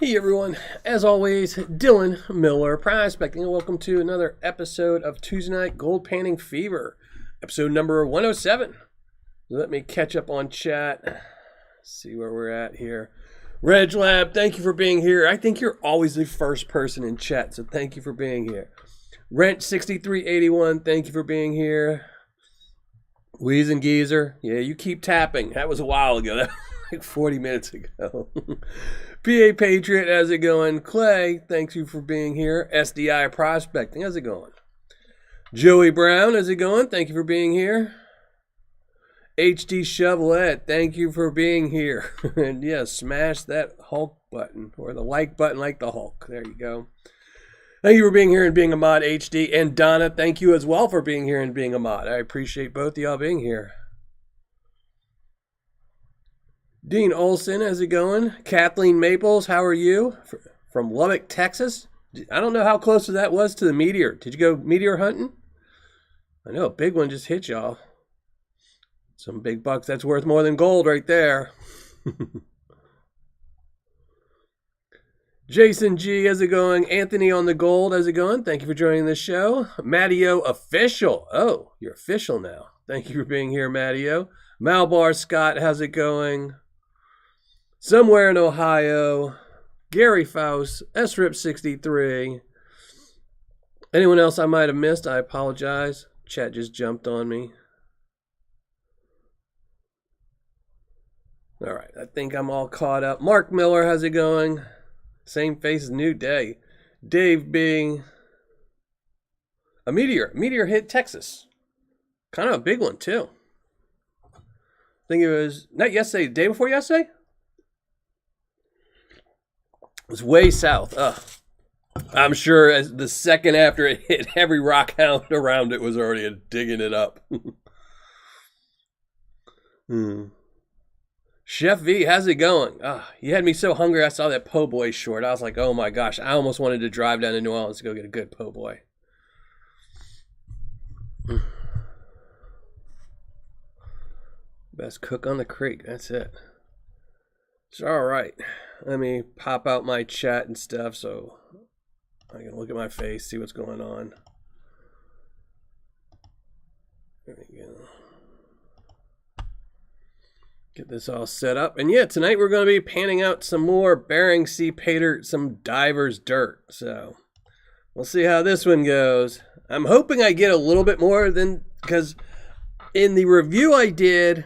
Hey everyone, as always, Dylan Miller prospecting, and welcome to another episode of Tuesday Night Gold Panning Fever, episode number 107. Let me catch up on chat, see where we're at here. Reg Lab, thank you for being here. I think you're always the first person in chat, so thank you for being here. Rent6381, thank you for being here. Wheeze and Geezer, yeah, you keep tapping. That was a while ago, that was like 40 minutes ago. PA Patriot, how's it going? Clay, thank you for being here. SDI Prospecting, how's it going? Joey Brown, how's it going? Thank you for being here. HD Shovelette, thank you for being here. And yeah, smash that Hulk button, or the like button like the Hulk. There you go. Thank you for being here and being a mod, HD. And Donna, thank you as well for being here and being a mod. I appreciate both of y'all being here. Dean Olson, how's it going? Kathleen Maples, how are you? From Lubbock, Texas. I don't know how close that was to the meteor. Did you go meteor hunting? I know a big one just hit y'all. Some big bucks. That's worth more than gold right there. Jason G, how's it going? Anthony on the gold, how's it going? Thank you for joining the show. Mattio Official. Oh, you're official now. Thank you for being here, Mattio. Malbar Scott, how's it going? Somewhere in Ohio. Gary Faust, SRIP63. Anyone else I might have missed, I apologize. Chat just jumped on me. All right, I think I'm all caught up. Mark Miller, how's it going? Same face as New Day. Dave being a meteor. Meteor hit Texas. Kind of a big one, too. I think it was not yesterday, the day before yesterday? It was way south. I'm sure as the second after it hit, every rock hound around it was already digging it up. Chef V, how's it going? You had me so hungry I saw that po' boy short. I was like, oh my gosh, I almost wanted to drive down to New Orleans to go get a good po' boy. Best cook on the creek, that's it. It's all right. Let me pop out my chat and stuff so I can look at my face, see what's going on. There we go. Get this all set up. And yeah, tonight we're going to be panning out some more Bering Sea Paydirt, some Divers Dirt. So we'll see how this one goes. I'm hoping I get a little bit more than, because in the review I did,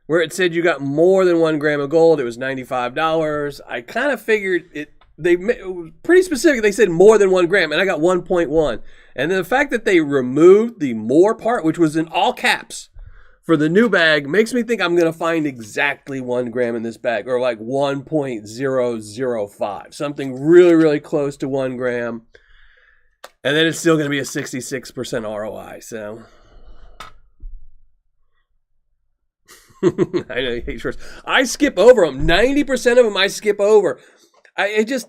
where it said you got more than 1 gram of gold, it was $95. I kind of figured it was pretty specific. They said more than 1 gram, and I got 1.1. And then the fact that they removed the more part, which was in all caps, for the new bag, makes me think I'm going to find exactly 1 gram in this bag, or like 1.005. Something really, really close to 1 gram. And then it's still going to be a 66% ROI, so... I know you hate shorts. I skip over them. 90% of them I skip over. If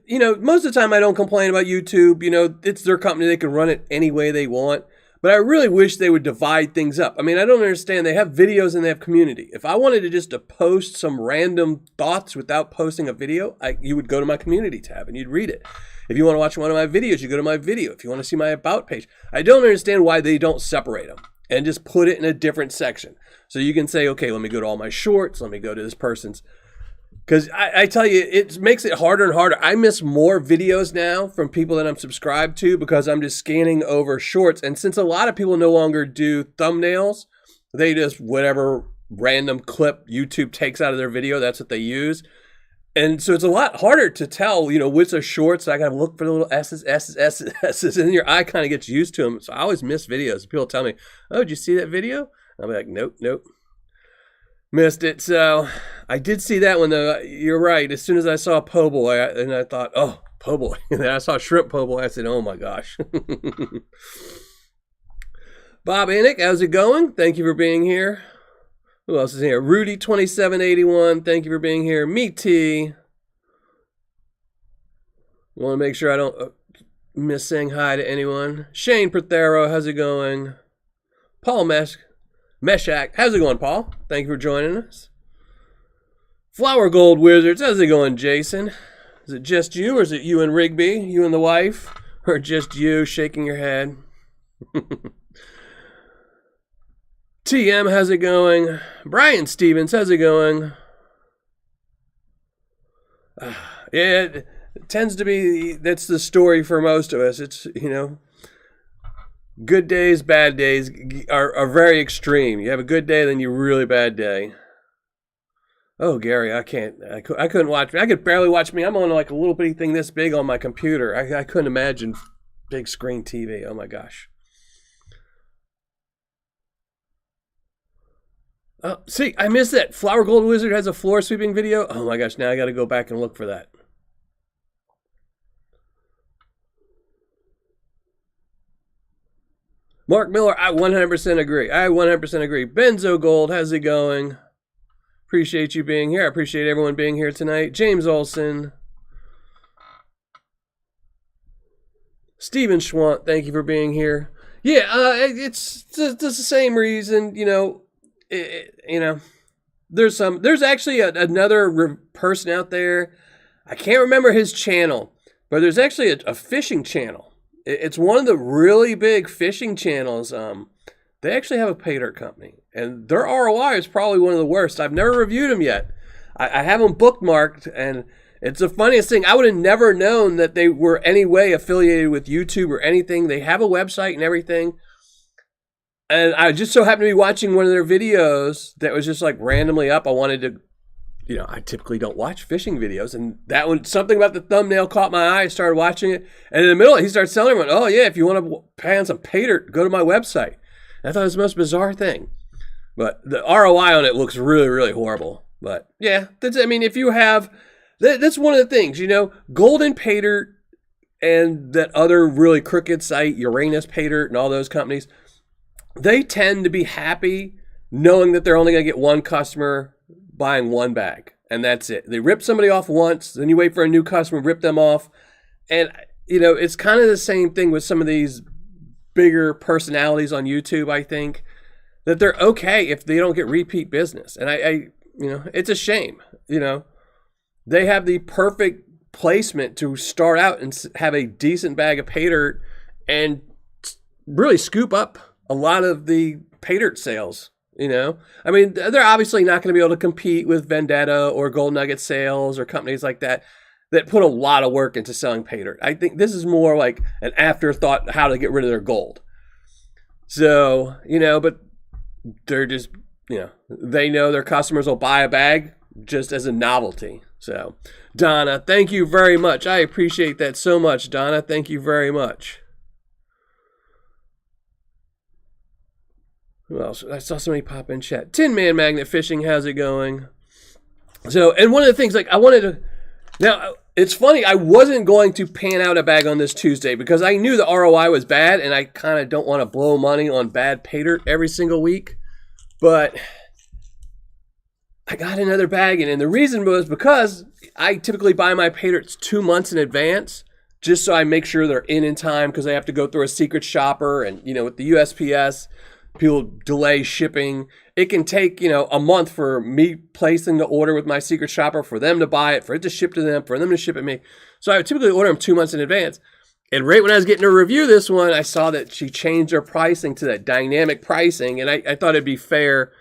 you know, most of the time I don't complain about YouTube. You know, it's their company. They can run it any way they want. But I really wish they would divide things up. I mean, I don't understand. They have videos and they have community. If I wanted to just to post some random thoughts without posting a video, you would go to my community tab and you'd read it. If you want to watch one of my videos, you go to my video. If you want to see my about page. I don't understand why they don't separate them and just put it in a different section. So you can say, okay, let me go to all my shorts. Let me go to this person's. Because I tell you, it makes it harder and harder. I miss more videos now from people that I'm subscribed to because I'm just scanning over shorts. And since a lot of people no longer do thumbnails, they just, whatever random clip YouTube takes out of their video, that's what they use. And so it's a lot harder to tell, you know, which are shorts. So I got to look for the little S's, and your eye kind of gets used to them. So I always miss videos. People tell me, oh, did you see that video? I'll be like, nope. Missed it. So I did see that one, though. You're right. As soon as I saw po' boy, and I thought, oh, po' boy. And then I saw shrimp po' boy. I said, oh, my gosh. Bob Anick, how's it going? Thank you for being here. Who else is here? Rudy2781, thank you for being here. Meat T. I want to make sure I don't miss saying hi to anyone. Shane Prothero, how's it going? Paul Meshak, how's it going, Paul? Thank you for joining us. Flower Gold Wizards, how's it going, Jason? Is it just you, or is it you and Rigby, you and the wife? Or just you shaking your head? TM, how's it going? Brian Stevens, how's it going? Yeah, it tends to be, that's the story for most of us. It's, you know, good days, bad days are very extreme. You have a good day, then you really bad day. Oh, Gary, I couldn't watch me. I could barely watch me. I'm on like a little bitty thing this big on my computer. I couldn't imagine big screen TV. Oh my gosh. Oh, see, I missed that. Flower Gold Wizard has a floor sweeping video. Oh my gosh, now I got to go back and look for that. Mark Miller, I 100% agree. I 100% agree. Benzo Gold, how's it going? Appreciate you being here. I appreciate everyone being here tonight. James Olson. Steven Schwant, thank you for being here. Yeah, it's the same reason, you know. There's actually another person out there. I can't remember his channel, but there's actually a fishing channel. It's one of the really big fishing channels. They actually have a Paydirt company, and their ROI is probably one of the worst. I've never reviewed them yet. I have them bookmarked, and it's the funniest thing. I would have never known that they were any way affiliated with YouTube or anything. They have a website and everything. And I just so happened to be watching one of their videos that was just like randomly up. I wanted to, you know, I typically don't watch fishing videos. And that one, something about the thumbnail caught my eye. I started watching it. And in the middle, he started telling everyone, oh, yeah, if you want to pay on some Paydirt, go to my website. And I thought it was the most bizarre thing. But the ROI on it looks really, really horrible. But yeah, if you have, that's one of the things, you know, Golden Paydirt and that other really crooked site, Uranus Paydirt and all those companies, they tend to be happy knowing that they're only going to get one customer buying one bag, and that's it. They rip somebody off once, then you wait for a new customer, rip them off. And, you know, it's kind of the same thing with some of these bigger personalities on YouTube, I think, that they're okay if they don't get repeat business. And I you know, it's a shame, you know. They have the perfect placement to start out and have a decent bag of Paydirt and really scoop up a lot of the Paydirt sales, you know. I mean, they're obviously not going to be able to compete with Vendetta or Gold Nugget Sales or companies like that put a lot of work into selling Paydirt. I think this is more like an afterthought how to get rid of their gold. So, you know, but they're just, you know, they know their customers will buy a bag just as a novelty. So, Donna, thank you very much. I appreciate that so much, Donna. Thank you very much. Who else? I saw somebody pop in chat. Tin Man Magnet Fishing, how's it going? So, and one of the things, like, I wanted to, now, it's funny, I wasn't going to pan out a bag on this Tuesday because I knew the ROI was bad, and I kind of don't want to blow money on bad Paydirt every single week. But I got another bag, and the reason was because I typically buy my Paydirts 2 months in advance, just so I make sure they're in time, because I have to go through a secret shopper, and, you know, with the USPS, people delay shipping. It can take, you know, a month for me placing the order with my secret shopper, for them to buy it, for it to ship to them, for them to ship it to me. So I would typically order them 2 months in advance. And right when I was getting to review this one, I saw that she changed her pricing to that dynamic pricing. And I thought it'd be fair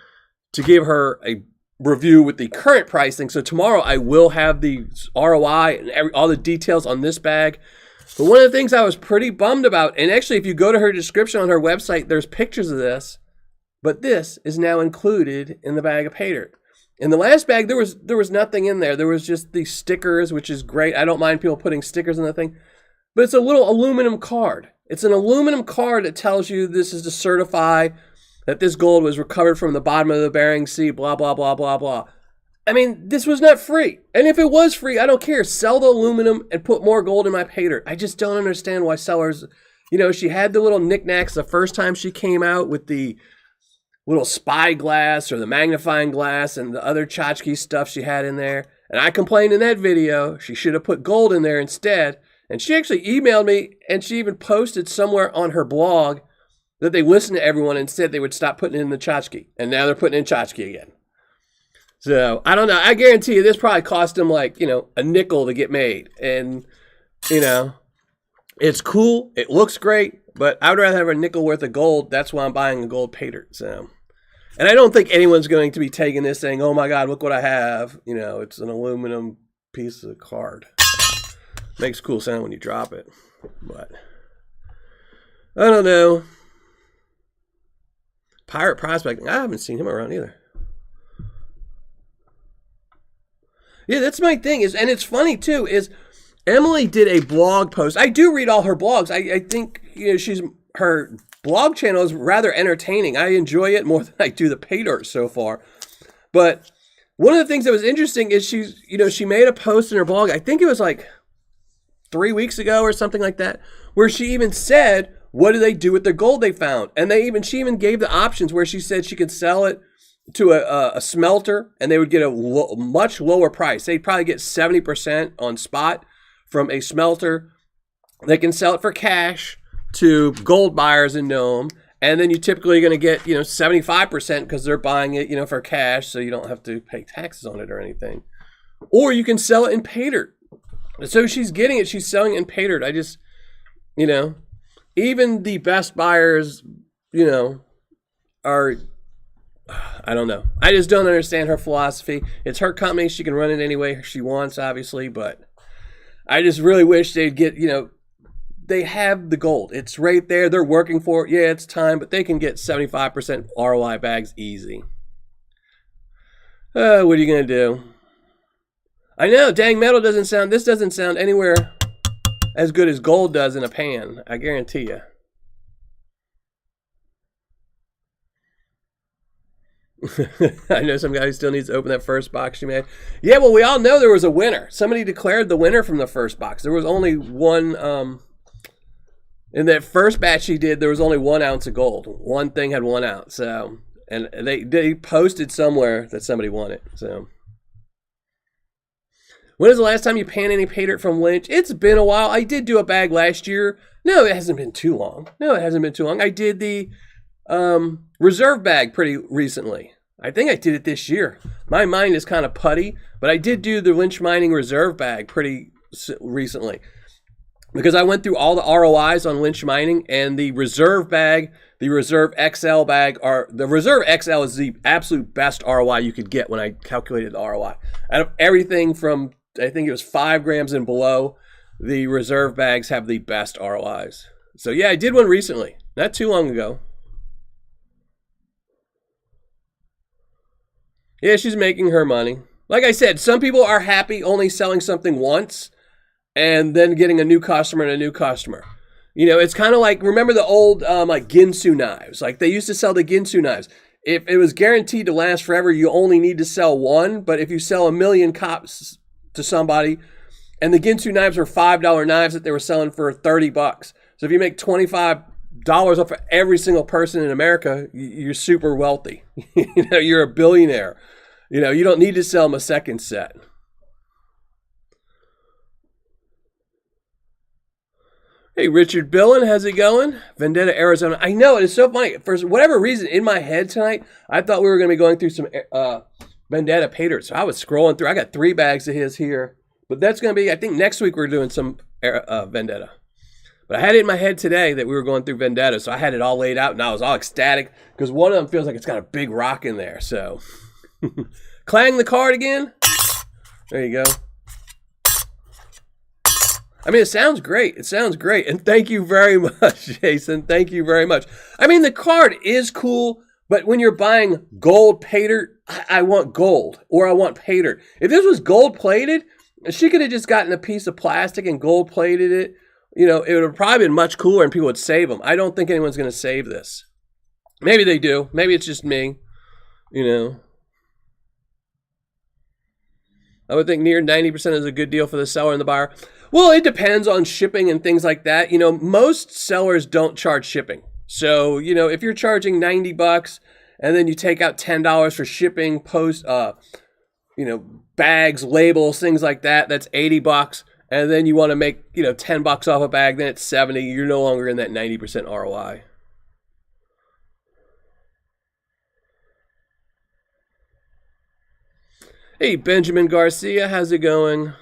to give her a review with the current pricing. So tomorrow I will have the ROI and all the details on this bag. But one of the things I was pretty bummed about, and actually if you go to her description on her website, there's pictures of this, but this is now included in the bag of Paydirt. In the last bag, there was nothing in there. There was just these stickers, which is great. I don't mind people putting stickers on the thing, but it's a little aluminum card. It's an aluminum card that tells you this is to certify that this gold was recovered from the bottom of the Bering Sea, blah, blah, blah, blah, blah. I mean, this was not free. And if it was free, I don't care. Sell the aluminum and put more gold in my Paydirt. I just don't understand why sellers, you know, she had the little knickknacks the first time she came out with the little spy glass or the magnifying glass and the other tchotchke stuff she had in there. And I complained in that video she should have put gold in there instead. And she actually emailed me, and she even posted somewhere on her blog that they listened to everyone and said they would stop putting in the tchotchke. And now they're putting in tchotchke again. So I don't know. I guarantee you this probably cost them like, a nickel to get made. And, it's cool. It looks great, but I would rather have a nickel worth of gold. That's why I'm buying a gold Paydirt. So, and I don't think anyone's going to be taking this saying, oh my God, look what I have. It's an aluminum piece of card. Makes a cool sound when you drop it. But I don't know. Pirate Prospecting. I haven't seen him around either. Yeah, that's my thing. And it's funny too, is Emily did a blog post. I do read all her blogs. I think her blog channel is rather entertaining. I enjoy it more than I do the Paydirt so far. But one of the things that was interesting is she made a post in her blog. I think it was like 3 weeks ago or something like that, where she even said, what do they do with the gold they found? And she even gave the options where she said she could sell it to a smelter and they would get a much lower price. They'd probably get 70% on spot from a smelter. They can sell it for cash to gold buyers in Nome. And then you typically are going to get, 75% because they're buying it, for cash. So you don't have to pay taxes on it or anything. Or you can sell it in Paydirt. So she's getting it. She's selling it in Paydirt. I just, even the best buyers, are, I don't know. I just don't understand her philosophy. It's her company. She can run it any way she wants, obviously. But I just really wish they'd get, they have the gold. It's right there. They're working for it. Yeah, it's time. But they can get 75% ROI bags easy. What are you going to do? I know. Dang metal this doesn't sound anywhere as good as gold does in a pan. I guarantee you. I know some guy who still needs to open that first box she made. Yeah, well, we all know there was a winner. Somebody declared the winner from the first box. There was only one, in that first batch she did, there was only 1 ounce of gold. One thing had 1 ounce. So, and they posted somewhere that somebody won it. So, when was the last time you panned any Paydirt from Lynch? It's been a while. I did do a bag last year. No, it hasn't been too long. I did the reserve bag pretty recently. I think I did it this year. My mind is kind of putty, but I did do the Lynch Mining reserve bag pretty recently because I went through all the ROIs on Lynch Mining, and the reserve bag, the reserve XL bag, the reserve XL is the absolute best ROI you could get when I calculated the ROI. Out of everything from, I think it was 5 grams and below, the reserve bags have the best ROIs. So yeah, I did one recently, not too long ago. Yeah, she's making her money. Like I said, some people are happy only selling something once and then getting a new customer and a new customer. It's kind of like, remember the old like Ginsu knives? Like they used to sell the Ginsu knives. If it was guaranteed to last forever, you only need to sell one. But if you sell 1 million copies to somebody, and the Ginsu knives were $5 knives that they were selling for $30. So if you make $25 off of every single person in America, you're super wealthy. You're a billionaire. You don't need to sell them a second set. Hey, Richard Billen, how's it going? Vendetta, Arizona. I know, it is so funny. For whatever reason, in my head tonight, I thought we were going to be going through some Vendetta Paydirt. So I was scrolling through. I got 3 bags of his here. But that's going to be, I think next week we're doing some Vendetta. But I had it in my head today that we were going through Vendetta. So I had it all laid out and I was all ecstatic because one of them feels like it's got a big rock in there. So clang the card again. There you go. I mean, it sounds great. And thank you very much, Jason. Thank you very much. I mean, the card is cool, but when you're buying gold Paydirt, I want gold or I want Paydirt. If this was gold plated, she could have just gotten a piece of plastic and gold plated it. It would have probably been much cooler and people would save them. I don't think anyone's going to save this. Maybe they do. Maybe it's just me. I would think near 90% is a good deal for the seller and the buyer. Well, it depends on shipping and things like that. Most sellers don't charge shipping. So, if you're charging $90 and then you take out $10 for shipping, bags, labels, things like that, that's $80. And then you want to make, $10 off a bag, then it's $70. You're no longer in that 90% ROI. Hey, Benjamin Garcia, how's it going?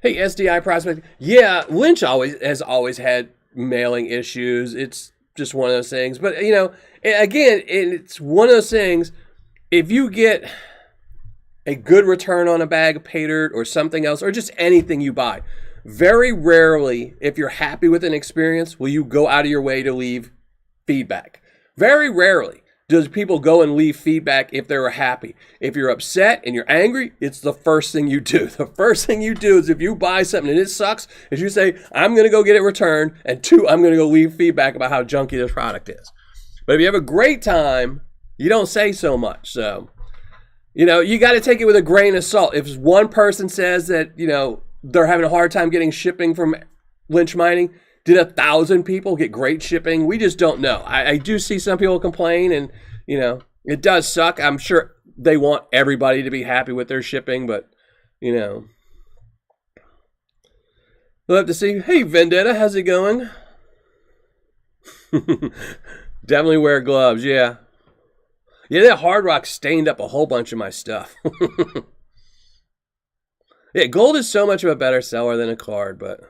Hey, SDI prospect. Yeah, Lynch has always had mailing issues. It's just one of those things. But you know, again, it's one of those things. If you get a good return on a bag of Paydirt or something else, or just anything you buy, very rarely, if you're happy with an experience, will you go out of your way to leave feedback. Very rarely does people go and leave feedback if they're happy. If you're upset and you're angry, it's the first thing you do. The first thing you do is if you buy something and it sucks, is you say, I'm going to go get it returned, and 2, I'm going to go leave feedback about how junky this product is. But if you have a great time, you don't say so much. So, you know, you got to take it with a grain of salt. If one person says that, you know, they're having a hard time getting shipping from Lynch Mining, did 1,000 people get great shipping? We just don't know. I do see some people complain, and, you know, it does suck. I'm sure they want everybody to be happy with their shipping, but, you know. We'll have to see. Hey, Vendetta, how's it going? Definitely wear gloves, yeah. Yeah, that Hard Rock stained up a whole bunch of my stuff. Yeah, gold is so much of a better seller than a card, but...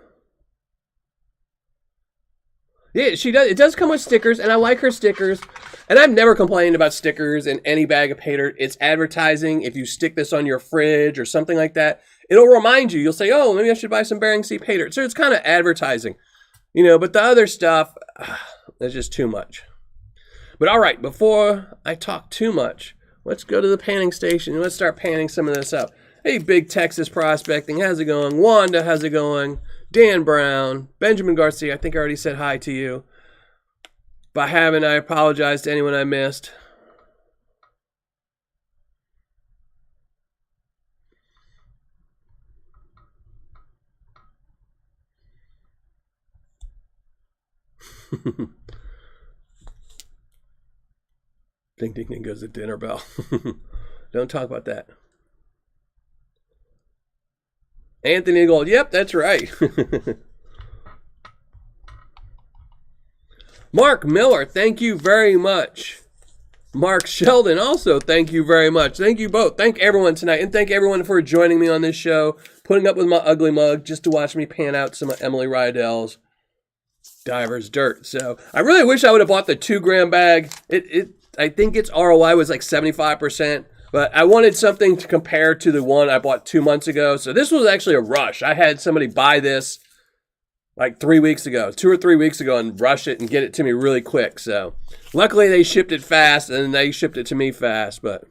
Yeah, she does. It does come with stickers, and I like her stickers. And I've never complained about stickers in any bag of Paydirt. It's advertising. If you stick this on your fridge or something like that, it'll remind you. You'll say, oh, maybe I should buy some Bering Sea Paydirt. So it's kind of advertising, you know. But the other stuff, that's just too much. But all right, before I talk too much, let's go to the panning station and let's start panning some of this up. Hey, Big Texas Prospecting, how's it going? Wanda, how's it going? Dan Brown, Benjamin Garcia, I think I already said hi to you. If I haven't, I apologize to anyone I missed. Ding, ding, ding goes the dinner bell. Don't talk about that. Anthony Gold, yep, that's right. Mark Miller, thank you very much. Mark Sheldon, also thank you very much. Thank you both. Thank everyone tonight, and thank everyone for joining me on this show, putting up with my ugly mug just to watch me pan out some of Emily Riedel's Diver's Dirt. So I really wish I would have bought the 2-gram bag. I think its ROI was like 75%. But I wanted something to compare to the one I bought 2 months ago. So this was actually a rush. I had somebody buy this like 3 weeks ago, 2 or 3 weeks ago, and rush it and get it to me really quick. So luckily they shipped it fast, and they shipped it to me fast. But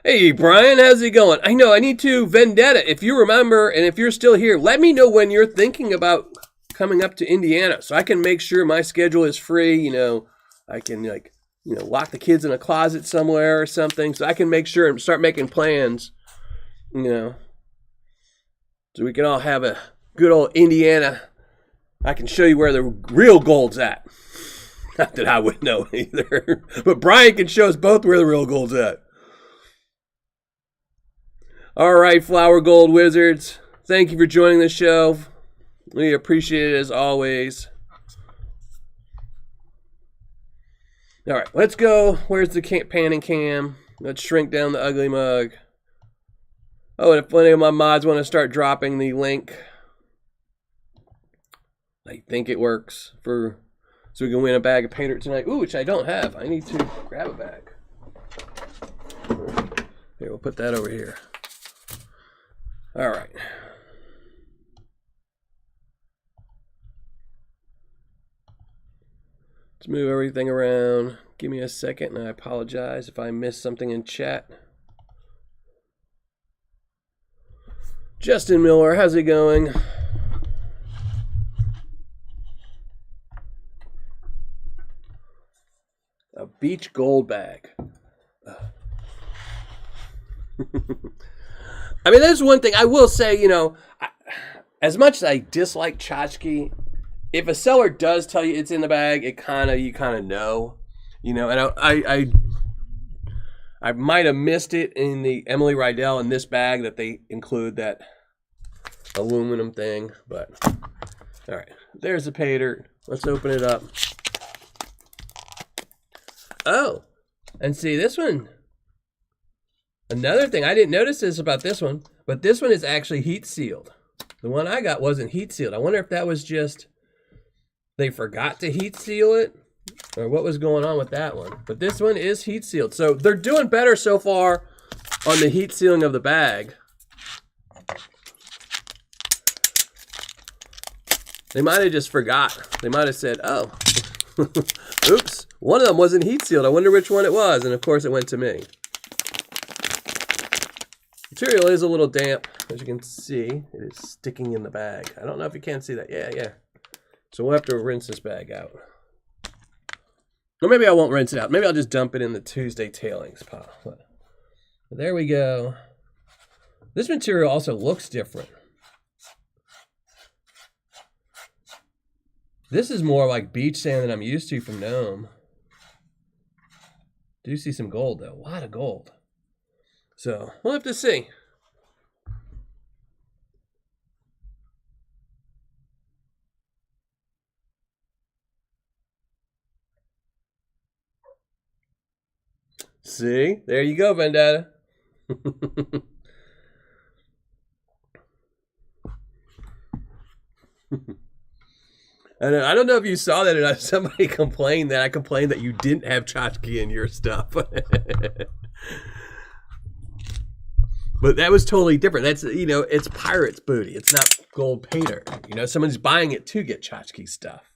hey, Brian, how's it going? I know I need to Vendetta. If you remember, and if you're still here, let me know when you're thinking about coming up to Indiana so I can make sure my schedule is free. You know, I can lock the kids in a closet somewhere or something so I can make sure and start making plans, you know, so we can all have a good old Indiana. I can show you where the real gold's at. Not that I would know either, but Brian can show us both where the real gold's at. All right, Flower Gold Wizards, thank you for joining the show. We appreciate it as always. All right, let's go. Where's the panning cam? Let's shrink down the ugly mug. Oh, and if any of my mods want to start dropping the link, I think it works so we can win a bag of Paydirt tonight. Ooh, which I don't have. I need to grab a bag. Here, we'll put that over here. All right. Let's move everything around. Give me a second, and I apologize if I missed something in chat. Justin Miller, how's it going? A beach gold bag. I mean, there's one thing I will say, you know, as much as I dislike tchotchke, if a seller does tell you it's in the bag, you kind of know, you know. And I might have missed it in the Emily Riedel in this bag that they include that aluminum thing, but all right, there's the Paydirt. Let's open it up. Oh, and see this one. Another thing, I didn't notice this about this one, but this one is actually heat sealed. The one I got wasn't heat sealed. I wonder if that was just they forgot to heat seal it or what was going on with that one. But this one is heat sealed. So they're doing better so far on the heat sealing of the bag. They might have just forgot. They might have said, oh, oops, one of them wasn't heat sealed. I wonder which one it was. And of course it went to me. Material is a little damp, as you can see. It is sticking in the bag. I don't know if you can see that. Yeah. So we'll have to rinse this bag out. Or maybe I won't rinse it out. Maybe I'll just dump it in the Tuesday tailings pile. But there we go. This material also looks different. This is more like beach sand than I'm used to from Nome. Do see some gold though. A lot of gold. So we'll have to see. See? There you go, Vendetta. And I don't know if you saw that or not. Somebody complained that I complained that you didn't have tchotchke in your stuff. But that was totally different. That's, you know, it's pirate's booty. It's not gold Paydirt. You know, someone's buying it to get tchotchke stuff.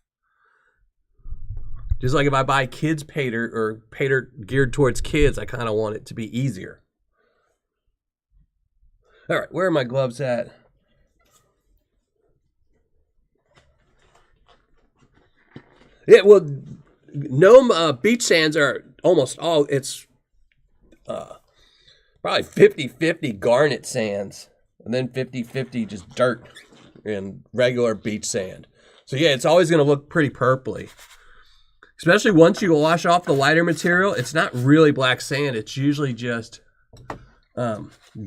Just like if I buy kids Paydirt or Paydirt geared towards kids, I kind of want it to be easier. All right, where are my gloves at? Yeah, well, Nome beach sands are almost all, it's probably 50-50 garnet sands, and then 50-50 just dirt and regular beach sand. So yeah, it's always going to look pretty purpley. Especially once you wash off the lighter material, it's not really black sand. It's usually just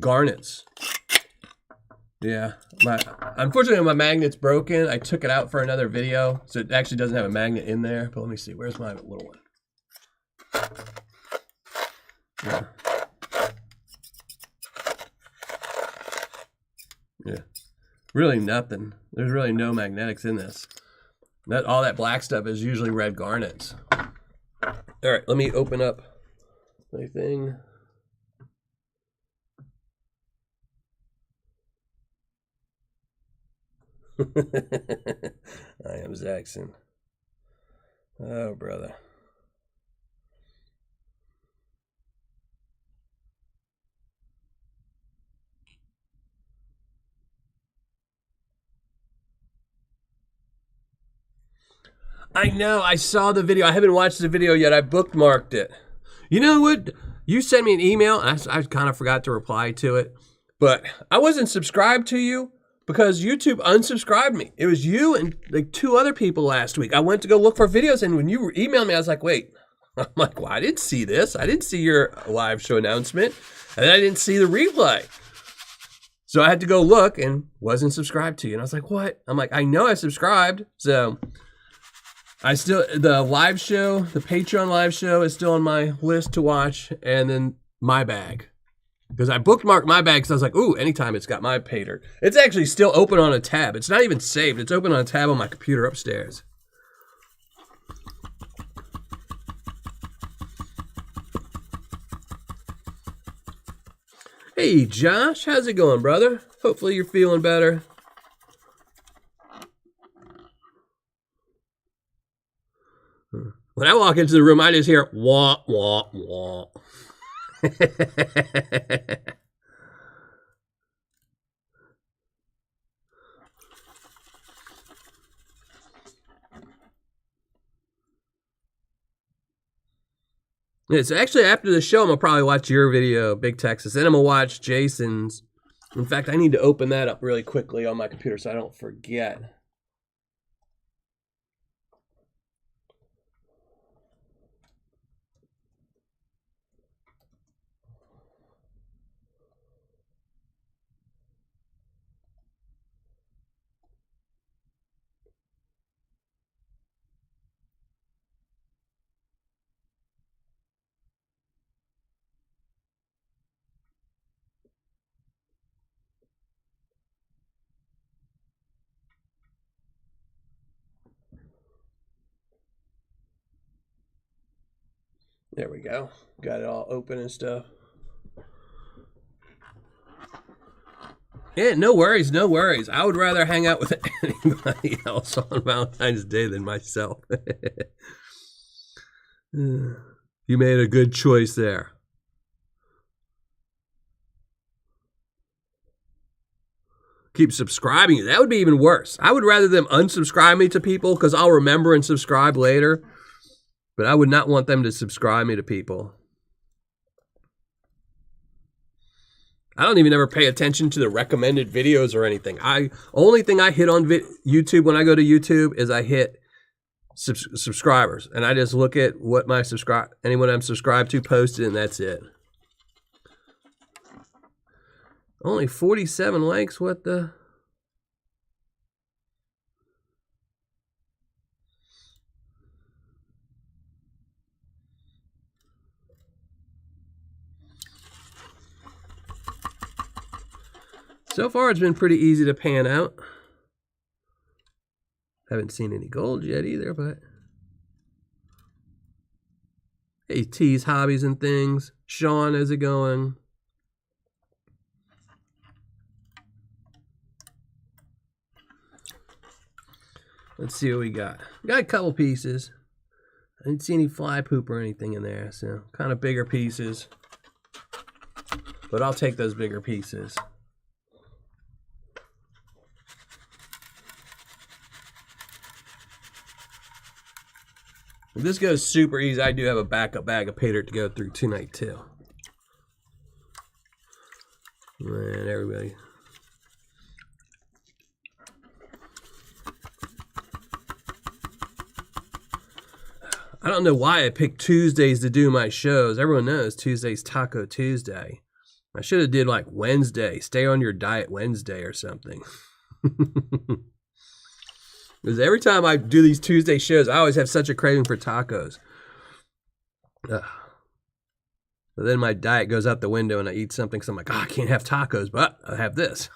garnets. Yeah. Unfortunately, my magnet's broken. I took it out for another video, so it actually doesn't have a magnet in there. But let me see. Where's my little one? Yeah. Really nothing. There's really no magnetics in this. All that black stuff is usually red garnets. All right, let me open up my thing. I am Zaxxon. Oh, brother. I know, I saw the video. I haven't watched the video yet. I bookmarked it. You know what? You sent me an email. I kind of forgot to reply to it. But I wasn't subscribed to you because YouTube unsubscribed me. It was you and like 2 other people last week. I went to go look for videos, and when you emailed me, I was like, wait. I'm like, well, I didn't see this. I didn't see your live show announcement. And then I didn't see the replay. So I had to go look and wasn't subscribed to you. And I was like, what? I'm like, I know I subscribed. So the live show, the Patreon live show is still on my list to watch. And then my bag. Because I bookmarked my bag because I was like, ooh, anytime it's got my Paydirt. It's actually still open on a tab. It's not even saved. It's open on a tab on my computer upstairs. Hey, Josh. How's it going, brother? Hopefully you're feeling better. When I walk into the room, I just hear, wah, wah, wah. It's actually after the show, I'm going to probably watch your video, Big Texas. Then I'm going to watch Jason's. In fact, I need to open that up really quickly on my computer so I don't forget. There we go. Got it all open and stuff. Yeah, no worries, no worries. I would rather hang out with anybody else on Valentine's Day than myself. You made a good choice there. Keep subscribing. That would be even worse. I would rather them unsubscribe me to people because I'll remember and subscribe later. But I would not want them to subscribe me to people. I don't even ever pay attention to the recommended videos or anything. Only thing I hit on YouTube when I go to YouTube is I hit subscribers, and I just look at what my anyone I'm subscribed to posted, and that's it. Only 47 likes. What the? So far, it's been pretty easy to pan out. Haven't seen any gold yet either, but hey, T's hobbies and things. Sean, how's it going? Let's see what we got. We got a couple pieces. I didn't see any fly poop or anything in there, so kind of bigger pieces. But I'll take those bigger pieces. If this goes super easy, I do have a backup bag of Paydirt to go through tonight too. And everybody. I don't know why I picked Tuesdays to do my shows. Everyone knows Tuesday's Taco Tuesday. I should have did like Wednesday, Stay on Your Diet Wednesday or something. Because every time I do these Tuesday shows, I always have such a craving for tacos. But then my diet goes out the window and I eat something because I'm like, I can't have tacos, but I have this.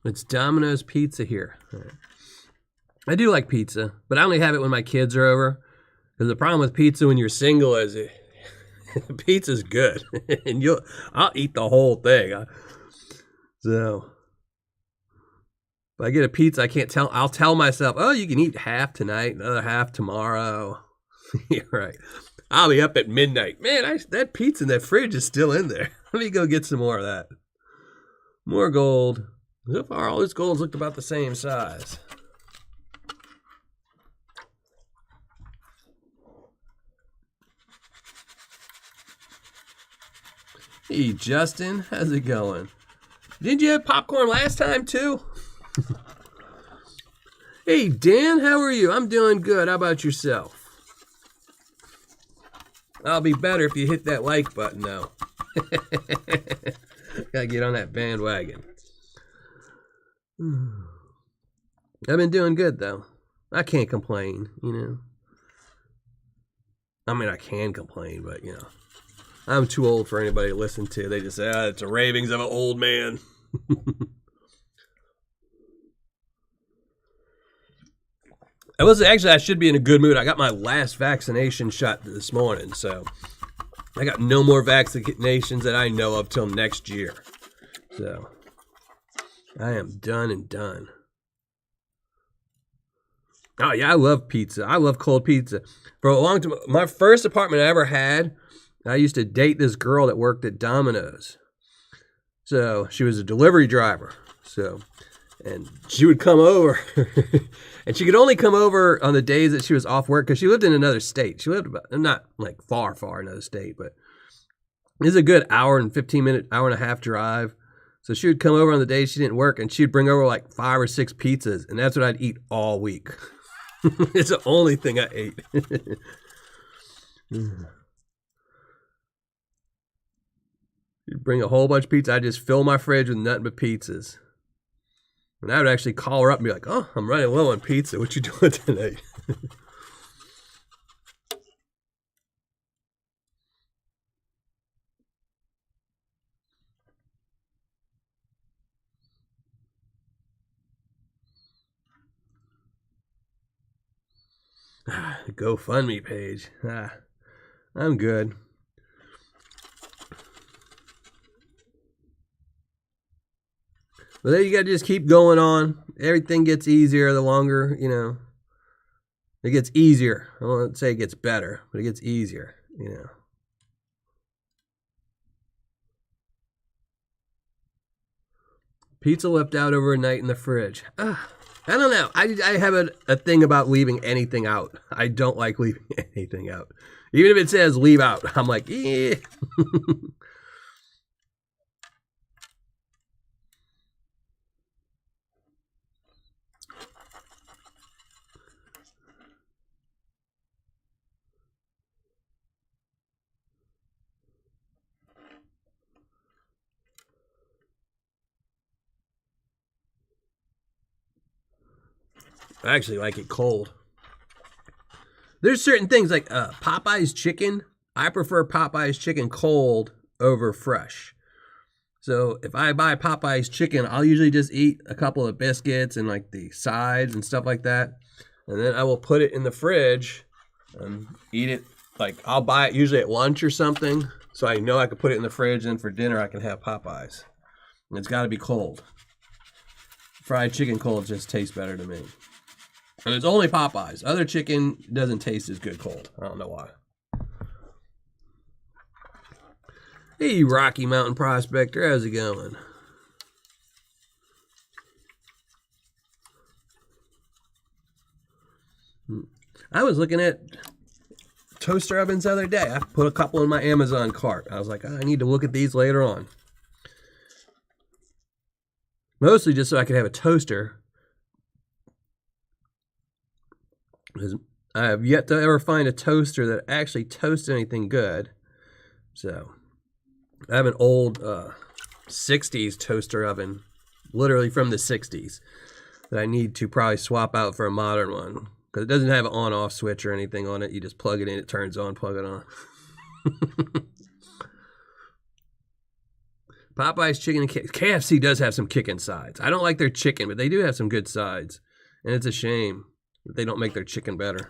It's Domino's pizza here. I do like pizza, but I only have it when my kids are over. Because the problem with pizza when you're single is pizza's good. And I'll eat the whole thing. So if I get a pizza, I'll tell myself, oh, you can eat half tonight, another half tomorrow. You're right. I'll be up at midnight. Man, that pizza in that fridge is still in there. Let me go get some more of that. More gold. So far, all these golds looked about the same size. Hey, Justin, how's it going? Didn't you have popcorn last time, too? Hey, Dan, how are you? I'm doing good. How about yourself? I'll be better if you hit that like button, though. Gotta get on that bandwagon. I've been doing good, though. I can't complain, you know. I mean, I can complain, but, you know. I'm too old for anybody to listen to. They just say, it's the ravings of an old man. I should be in a good mood. I got my last vaccination shot this morning, so I got no more vaccinations that I know of till next year. So I am done and done. Oh, yeah, I love pizza. I love cold pizza. For a long time, my first apartment I ever had, I used to date this girl that worked at Domino's. So she was a delivery driver. And she would come over. And she could only come over on the days that she was off work because she lived in another state. She lived not like far another state, but it was a good hour and 15-minute, hour and a half drive. So she would come over on the days she didn't work, and she'd bring over like 5 or 6 pizzas, and that's what I'd eat all week. It's the only thing I ate. You bring a whole bunch of pizza. I just fill my fridge with nothing but pizzas. And I would actually call her up and be like, oh, I'm running low on pizza. What you doing tonight? GoFundMe page. I'm good. But then you gotta just keep going on. Everything gets easier the longer, you know. It gets easier. I won't say it gets better, but it gets easier, you know. Pizza left out overnight in the fridge. I don't know. I have a thing about leaving anything out. I don't like leaving anything out. Even if it says leave out, I'm like, eh. I actually like it cold. There's certain things like Popeye's chicken. I prefer Popeye's chicken cold over fresh. So if I buy Popeye's chicken, I'll usually just eat a couple of biscuits and like the sides and stuff like that. And then I will put it in the fridge and eat it. Like I'll buy it usually at lunch or something. So I know I can put it in the fridge and for dinner I can have Popeye's. And it's got to be cold. Fried chicken cold just tastes better to me. And it's only Popeyes. Other chicken doesn't taste as good cold. I don't know why. Hey, Rocky Mountain Prospector. How's it going? I was looking at toaster ovens the other day. I put a couple in my Amazon cart. I was like, oh, I need to look at these later on. Mostly just so I could have a toaster. Because I have yet to ever find a toaster that actually toasts anything good. So I have an old 60s toaster oven, literally from the 60s, that I need to probably swap out for a modern one. Because it doesn't have an on-off switch or anything on it. You just plug it in, it turns on, plug it on. Popeye's chicken and KFC does have some kicking sides. I don't like their chicken, but they do have some good sides. And it's a shame that they don't make their chicken better.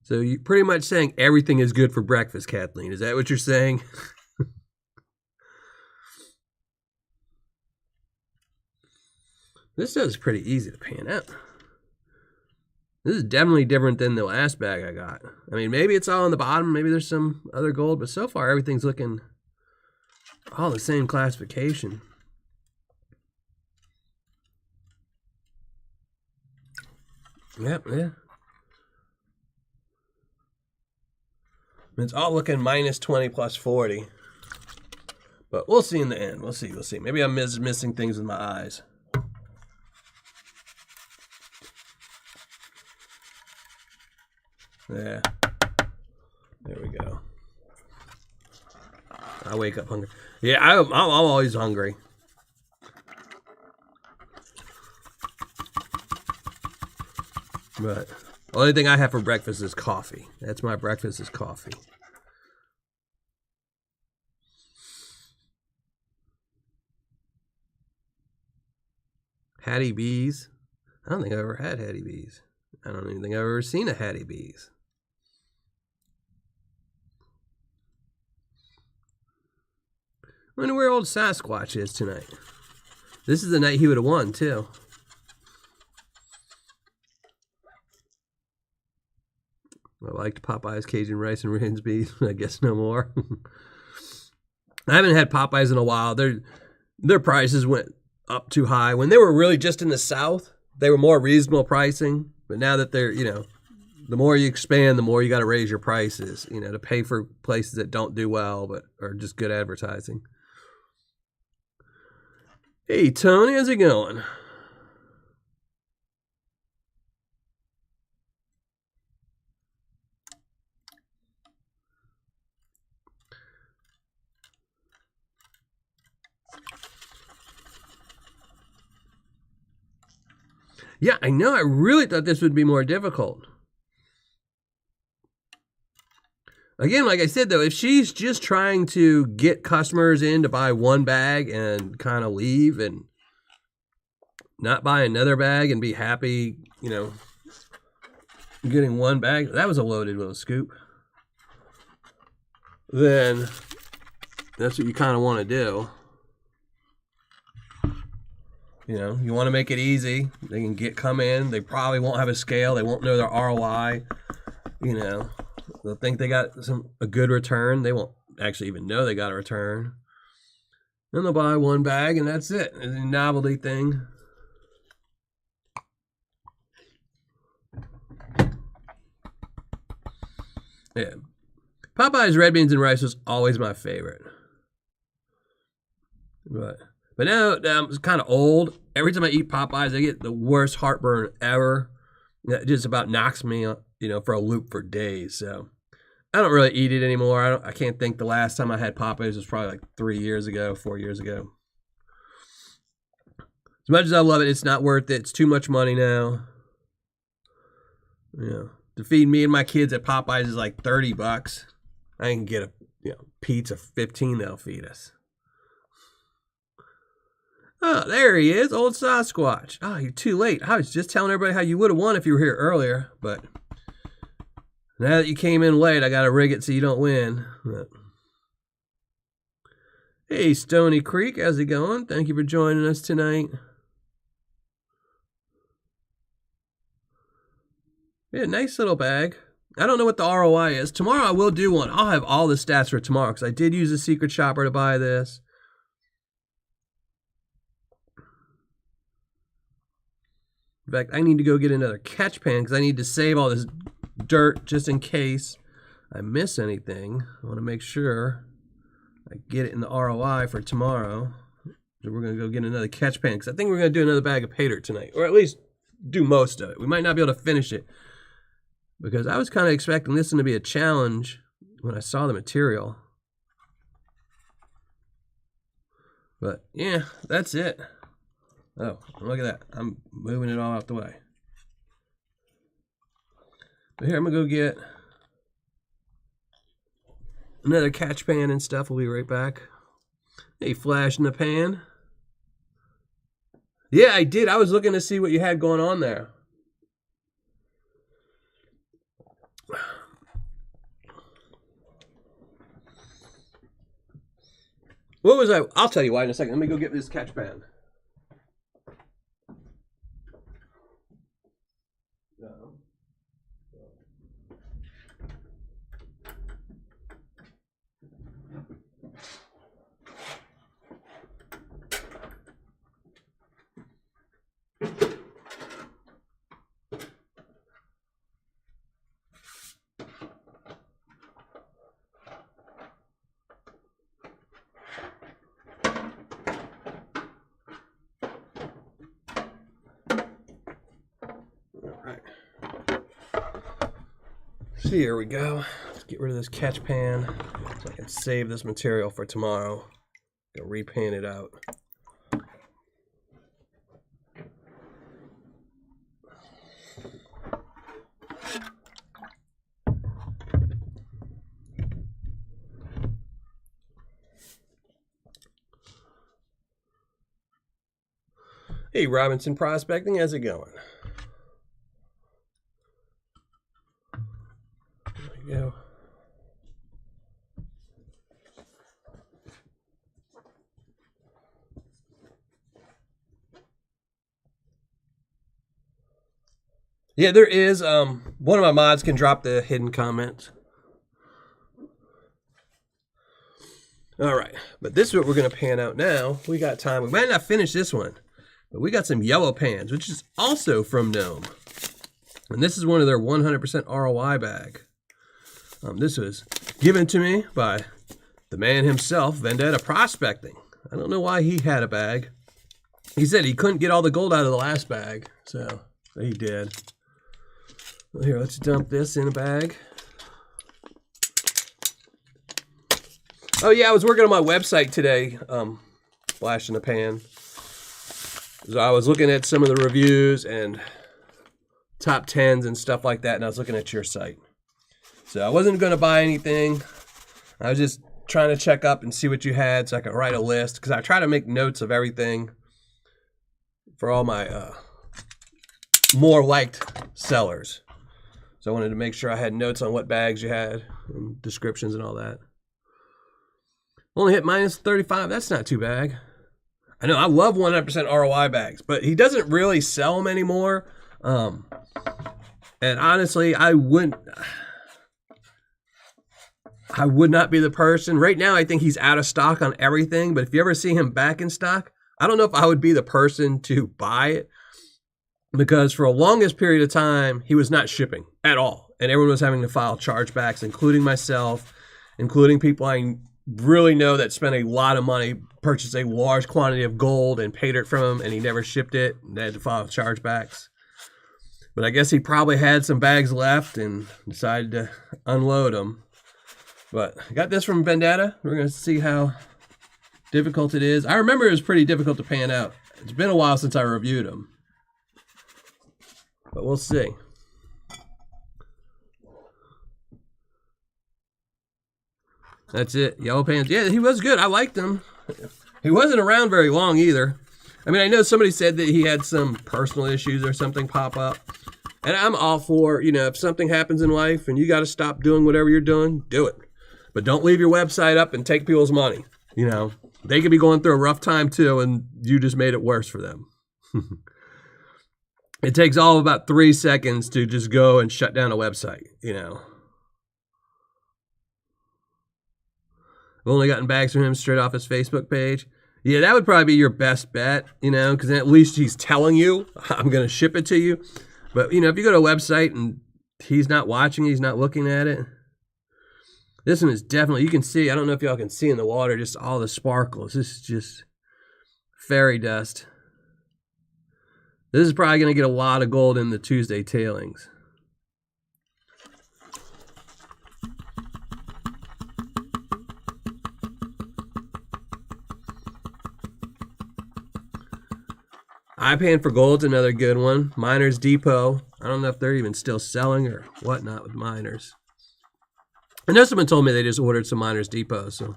So you're pretty much saying everything is good for breakfast, Kathleen. Is that what you're saying? This is pretty easy to pan out. This is definitely different than the last bag I got. I mean, maybe it's all on the bottom. Maybe there's some other gold. But so far, everything's looking all the same classification. Yep, yeah. It's all looking minus 20 plus 40. But we'll see in the end. We'll see. We'll see. Maybe I'm missing things with my eyes. Yeah. There we go. I wake up hungry. Yeah, I'm always hungry. But the only thing I have for breakfast is coffee. That's my breakfast is coffee. Hattie B's. I don't think I've ever had Hattie B's. I don't even think I've ever seen a Hattie B's. I wonder where old Sasquatch is tonight. This is the night he would have won, too. I liked Popeye's Cajun rice and Rinsby's. I guess no more. I haven't had Popeyes in a while. Their prices went up too high. When they were really just in the South, they were more reasonable pricing. But now that they're, the more you expand, the more you got to raise your prices, to pay for places that don't do well but are just good advertising. Hey, Tony, how's it going? Yeah, I know. I really thought this would be more difficult. Again, like I said, though, if she's just trying to get customers in to buy one bag and kind of leave and not buy another bag and be happy, you know, getting one bag, that was a loaded little scoop, then that's what you kind of want to do. You know, you want to make it easy. They can come in. They probably won't have a scale. They won't know their ROI. You know, they'll think they got a good return. They won't actually even know they got a return. Then they'll buy one bag and that's it. It's a novelty thing. Yeah. Popeye's red beans and rice was always my favorite. But now I'm kind of old. Every time I eat Popeyes, I get the worst heartburn ever. It just about knocks me, you know, for a loop for days. So I don't really eat it anymore. I can't think the last time I had Popeyes was probably like 4 years ago. As much as I love it, it's not worth it. It's too much money now. You know, to feed me and my kids at Popeyes is like $30. I can get a pizza 15 they'll feed us. Oh, there he is, old Sasquatch. Oh, you're too late. I was just telling everybody how you would have won if you were here earlier, but now that you came in late, I got to rig it so you don't win. But... Hey, Stony Creek, how's it going? Thank you for joining us tonight. Yeah, nice little bag. I don't know what the ROI is. Tomorrow I will do one. I'll have all the stats for tomorrow because I did use a secret shopper to buy this. In fact, I need to go get another catch pan because I need to save all this dirt just in case I miss anything. I want to make sure I get it in the ROI for tomorrow. So we're going to go get another catch pan because I think we're going to do another bag of Paydirt tonight, or at least do most of it. We might not be able to finish it because I was kind of expecting this one to be a challenge when I saw the material. But yeah, that's it. Oh, look at that. I'm moving it all out the way. But here, I'm going to go get another catch pan and stuff. We'll be right back. Hey, flash in the pan. Yeah, I did. I was looking to see what you had going on there. What was I? I'll tell you why in a second. Let me go get this catch pan. So here we go. Let's get rid of this catch pan so I can save this material for tomorrow. Go repaint it out. Hey, Robinson Prospecting, how's it going? There we go. Yeah, there is. One of my mods can drop the hidden comments. All right, but this is what we're going to pan out now. We got time. We might not finish this one, but we got some yellow pans, which is also from Gnome. And this is one of their 100% ROI bag. This was given to me by the man himself, Vendetta Prospecting. I don't know why he had a bag. He said he couldn't get all the gold out of the last bag, so he did. Well, here, let's dump this in a bag. Oh yeah, I was working on my website today, flash in the pan. So I was looking at some of the reviews and top 10s and stuff like that, and I was looking at your site. So I wasn't going to buy anything. I was just trying to check up and see what you had so I could write a list, because I try to make notes of everything for all my more liked sellers. So I wanted to make sure I had notes on what bags you had and descriptions and all that. Only hit minus 35. That's not too bad. I know I love 100% ROI bags, but he doesn't really sell them anymore. And honestly, I would not be the person. Right now, I think he's out of stock on everything, but if you ever see him back in stock, I don't know if I would be the person to buy it, because for a longest period of time, he was not shipping at all. And everyone was having to file chargebacks, including myself, including people I really know that spent a lot of money, purchased a large quantity of gold and Paydirt from him, and he never shipped it. They had to file chargebacks. But I guess he probably had some bags left and decided to unload them. But I got this from Vendetta. We're going to see how difficult it is. I remember it was pretty difficult to pan out. It's been a while since I reviewed them. But we'll see. That's it. Yellow pants. Yeah, he was good. I liked him. He wasn't around very long either. I mean, I know somebody said that he had some personal issues or something pop up. And I'm all for, you know, if something happens in life and you got to stop doing whatever you're doing, do it. But don't leave your website up and take people's money. You know, they could be going through a rough time too, and you just made it worse for them. It takes all of about 3 seconds to just go and shut down a website, you know. I've only gotten bags from him straight off his Facebook page. Yeah, that would probably be your best bet, you know, because at least he's telling you, I'm going to ship it to you. But, you know, if you go to a website and he's not watching, he's not looking at it. This one is definitely, you can see, I don't know if y'all can see in the water, just all the sparkles. This is just fairy dust. This is probably going to get a lot of gold in the Tuesday tailings. iPan for Gold's another good one. Miners Depot. I don't know if they're even still selling or whatnot with miners. I know someone told me they just ordered some Miners Depot. So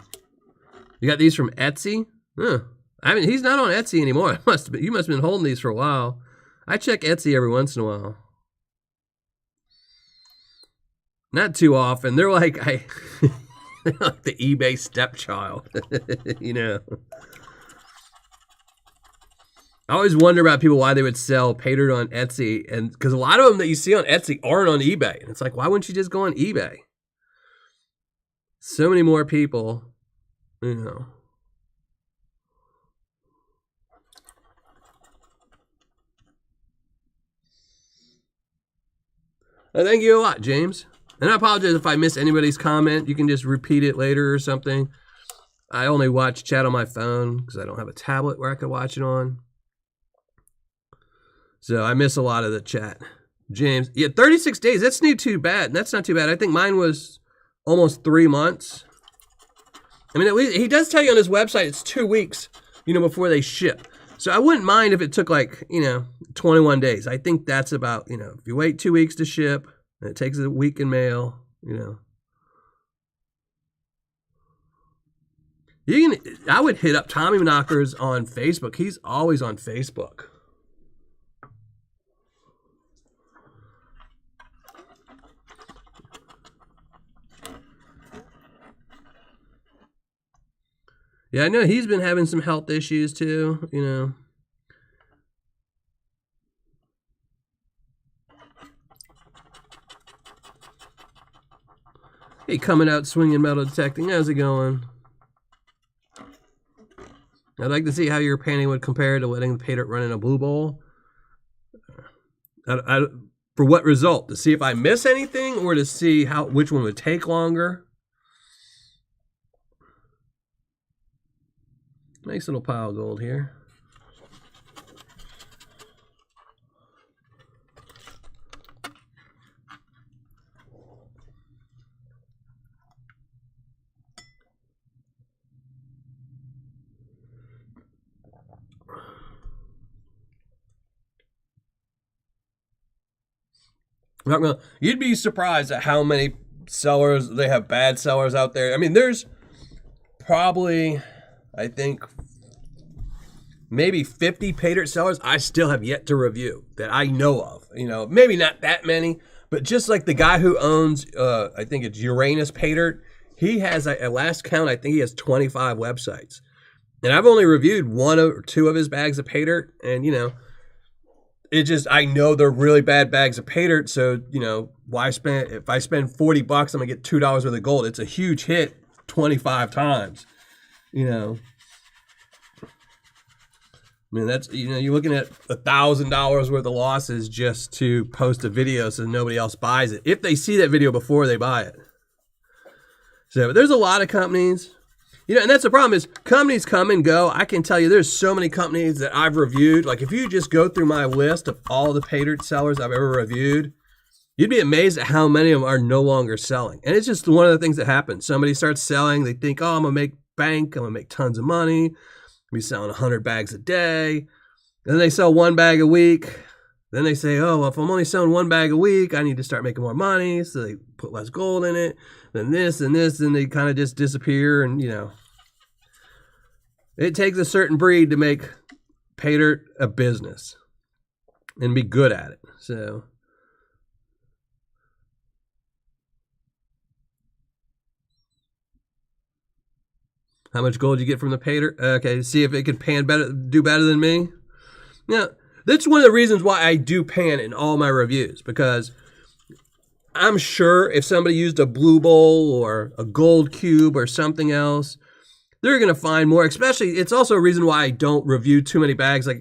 you got these from Etsy? Huh. I mean, he's not on Etsy anymore. You must have been holding these for a while. I check Etsy every once in a while. Not too often. They're like they're like the eBay stepchild. You know. I always wonder about people why they would sell Paydirt on Etsy, and because a lot of them that you see on Etsy aren't on eBay. And it's like, why wouldn't you just go on eBay? So many more people, you know. Thank you a lot, James. And I apologize if I miss anybody's comment. You can just repeat it later or something. I only watch chat on my phone because I don't have a tablet where I could watch it on. So I miss a lot of the chat. James, yeah, 36 days. That's not too bad. That's not too bad. I think mine was almost 3 months. I mean, at least he does tell you on his website it's 2 weeks, you know, before they ship. So I wouldn't mind if it took like, you know, 21 days. I think that's about, you know, if you wait 2 weeks to ship, and it takes a week in mail, you know. I would hit up Tommy Knockers on Facebook. He's always on Facebook. Yeah, I know he's been having some health issues too, you know. Hey, coming out swinging metal detecting. How's it going? I'd like to see how your panning would compare to letting the Paydirt run in a blue bowl. For what result? To see if I miss anything, or to see which one would take longer? Nice little pile of gold here. You'd be surprised at how many sellers they have, bad sellers out there. I mean, there's probably, I think, maybe 50 Paydirt sellers I still have yet to review that I know of. You know, maybe not that many, but just like the guy who owns, I think it's Uranus Paydirt, he has, at last count, I think he has 25 websites. And I've only reviewed 1 or 2 of his bags of Paydirt, and, you know, it just, I know they're really bad bags of Paydirt, so, you know, if I spend $40, I'm going to get $2 worth of gold. It's a huge hit 25 times, you know. I mean, that's, you know, you're looking at $1,000 worth of losses just to post a video so nobody else buys it, if they see that video before they buy it. So, but there's a lot of companies, you know, and that's the problem is companies come and go. I can tell you there's so many companies that I've reviewed. Like if you just go through my list of all the Paydirt sellers I've ever reviewed, you'd be amazed at how many of them are no longer selling. And it's just one of the things that happens. Somebody starts selling, they think, oh, I'm going to make bank, I'm going to make tons of money. I'm selling 100 bags a day. Then they sell 1 bag a week. Then they say, oh, well, if I'm only selling 1 bag a week, I need to start making more money. So they put less gold in it. Then this and this, and they kind of just disappear. And, you know, it takes a certain breed to make Paydirt a business and be good at it. So, how much gold you get from the Paydirt? Okay, see if it can pan better, do better than me. Yeah, that's one of the reasons why I do pan in all my reviews, because I'm sure if somebody used a blue bowl or a gold cube or something else, they're going to find more. Especially, it's also a reason why I don't review too many bags. Like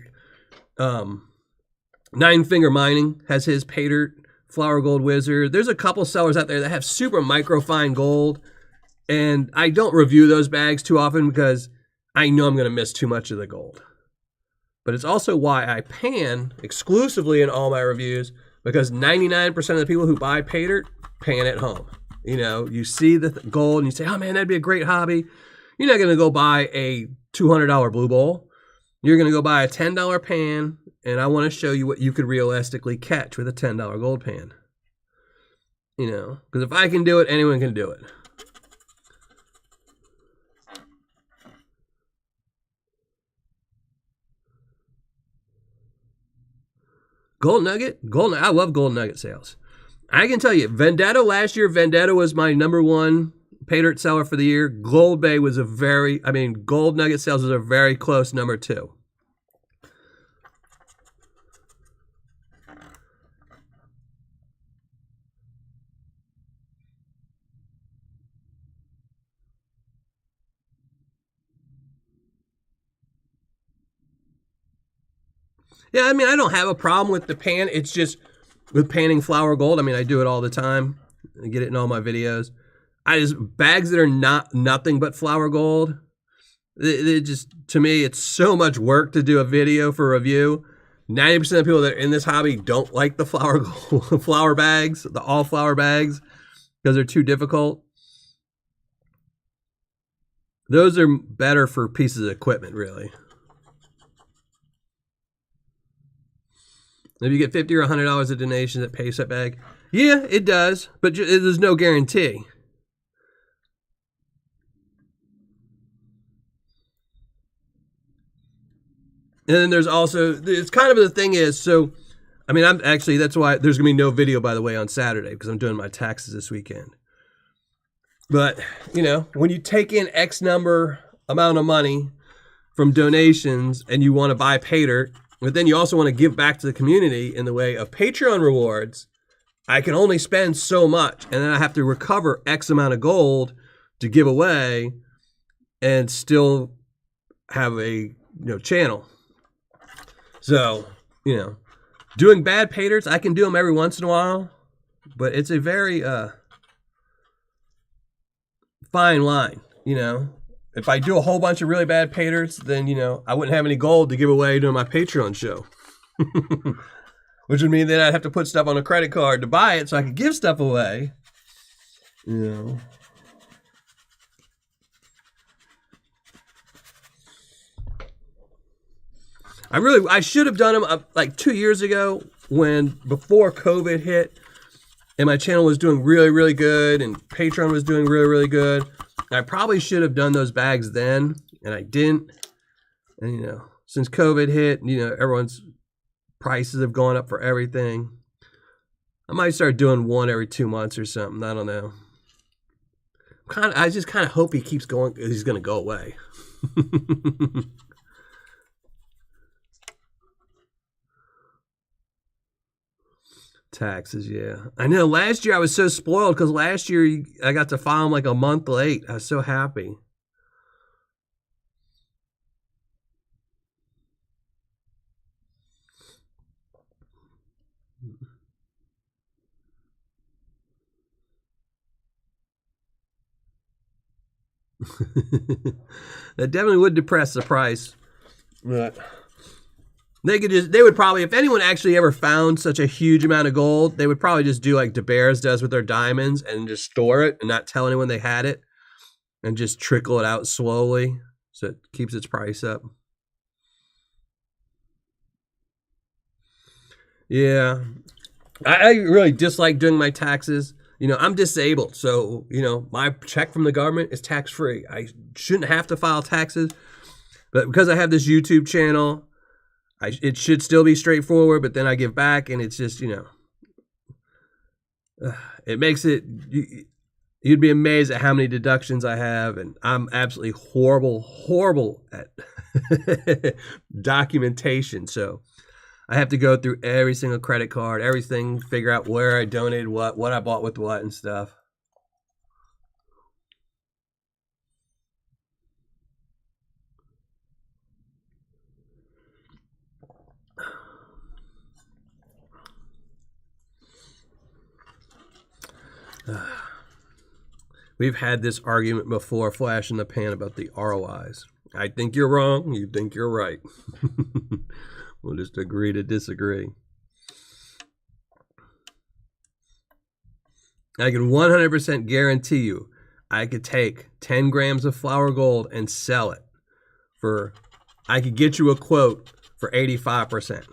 9 Finger Mining has his Paydirt Flower Gold Wizard. There's a couple sellers out there that have super microfine gold, and I don't review those bags too often because I know I'm going to miss too much of the gold. But it's also why I pan exclusively in all my reviews, because 99% of the people who buy Paydirt pan at home. You know, you see the gold and you say, oh man, that'd be a great hobby. You're not going to go buy a $200 blue bowl. You're going to go buy a $10 pan, and I want to show you what you could realistically catch with a $10 gold pan. You know, because if I can do it, anyone can do it. Gold nugget? I love gold nugget sales. I can tell you, Vendetta last year, Vendetta was my #1 Paydirt seller for the year. Gold Bay was gold nugget sales was a very close #2. Yeah, I mean, I don't have a problem with the pan. It's just with panning flower gold. I mean, I do it all the time. I get it in all my videos. Bags that are nothing but flower gold, they just, to me, it's so much work to do a video for review. 90% of the people that are in this hobby don't like the flower gold, flower bags, the all flower bags, because they're too difficult. Those are better for pieces of equipment, really. If you get $50 or $100 of donations that pays that bag, yeah, it does, but there's no guarantee. And then there's also, it's kind of the thing is, so, I mean, that's why there's going to be no video, by the way, on Saturday, because I'm doing my taxes this weekend. But, you know, when you take in X amount of money from donations and you want to buy Paydirt, but then you also want to give back to the community in the way of Patreon rewards, I can only spend so much, and then I have to recover X amount of gold to give away and still have a channel. So, doing bad Paydirts, I can do them every once in a while, but it's a very fine line, If I do a whole bunch of really bad Paydirts, then, I wouldn't have any gold to give away during my Patreon show. Which would mean that I'd have to put stuff on a credit card to buy it so I could give stuff away. I should have done them like 2 years ago before COVID hit. and my channel was doing really, really good, and Patreon was doing really, really good. I probably should have done those bags then, and I didn't. And, you know, since COVID hit, you know, everyone's prices have gone up for everything. I might start doing one every 2 months or something. I don't know. I just kind of hope he keeps going. He's going to go away. Taxes, yeah. I know. Last year I was so spoiled because last year I got to file them like a month late. I was so happy. That definitely would depress the price. But they would probably, if anyone actually ever found such a huge amount of gold, they would probably just do like De Beers does with their diamonds and just store it and not tell anyone they had it and just trickle it out slowly so it keeps its price up. Yeah. I really dislike doing my taxes. You know, I'm disabled, so, you know, my check from the government is tax-free. I shouldn't have to file taxes, but because I have this YouTube channel, it should still be straightforward, but then I give back, and it's just, you know, it makes it, you'd be amazed at how many deductions I have, and I'm absolutely horrible at documentation, so I have to go through every single credit card, everything, figure out where I donated what I bought with what and stuff. We've had this argument before, flash in the pan, about the ROIs. I think you're wrong. You think you're right. We'll just agree to disagree. I can 100% guarantee you I could take 10 grams of flour gold and sell it for, I could get you a quote for 85%.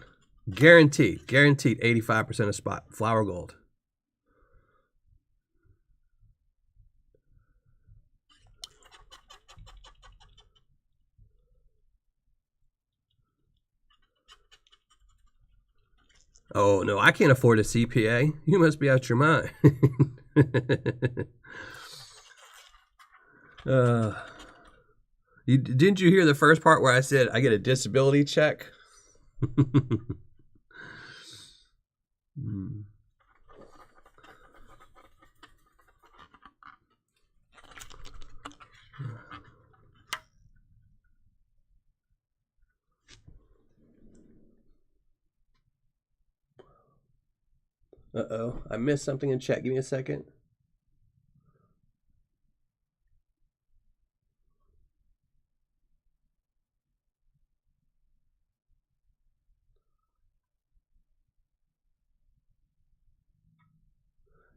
Guaranteed 85% of spot flour gold. Oh, no, I can't afford a CPA. You must be out your mind. Didn't you hear the first part where I said I get a disability check? Uh-oh, I missed something in chat. Give me a second.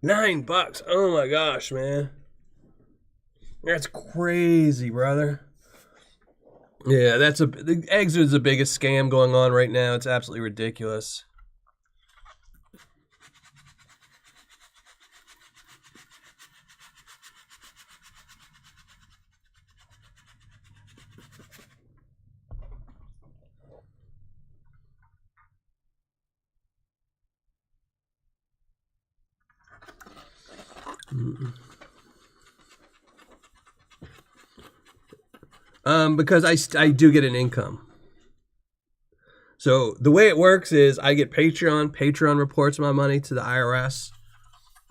$9. Oh my gosh, man. That's crazy, brother. Yeah, the eggs are the biggest scam going on right now. It's absolutely ridiculous. Because I do get an income. So the way it works is I get Patreon. Patreon reports my money to the IRS.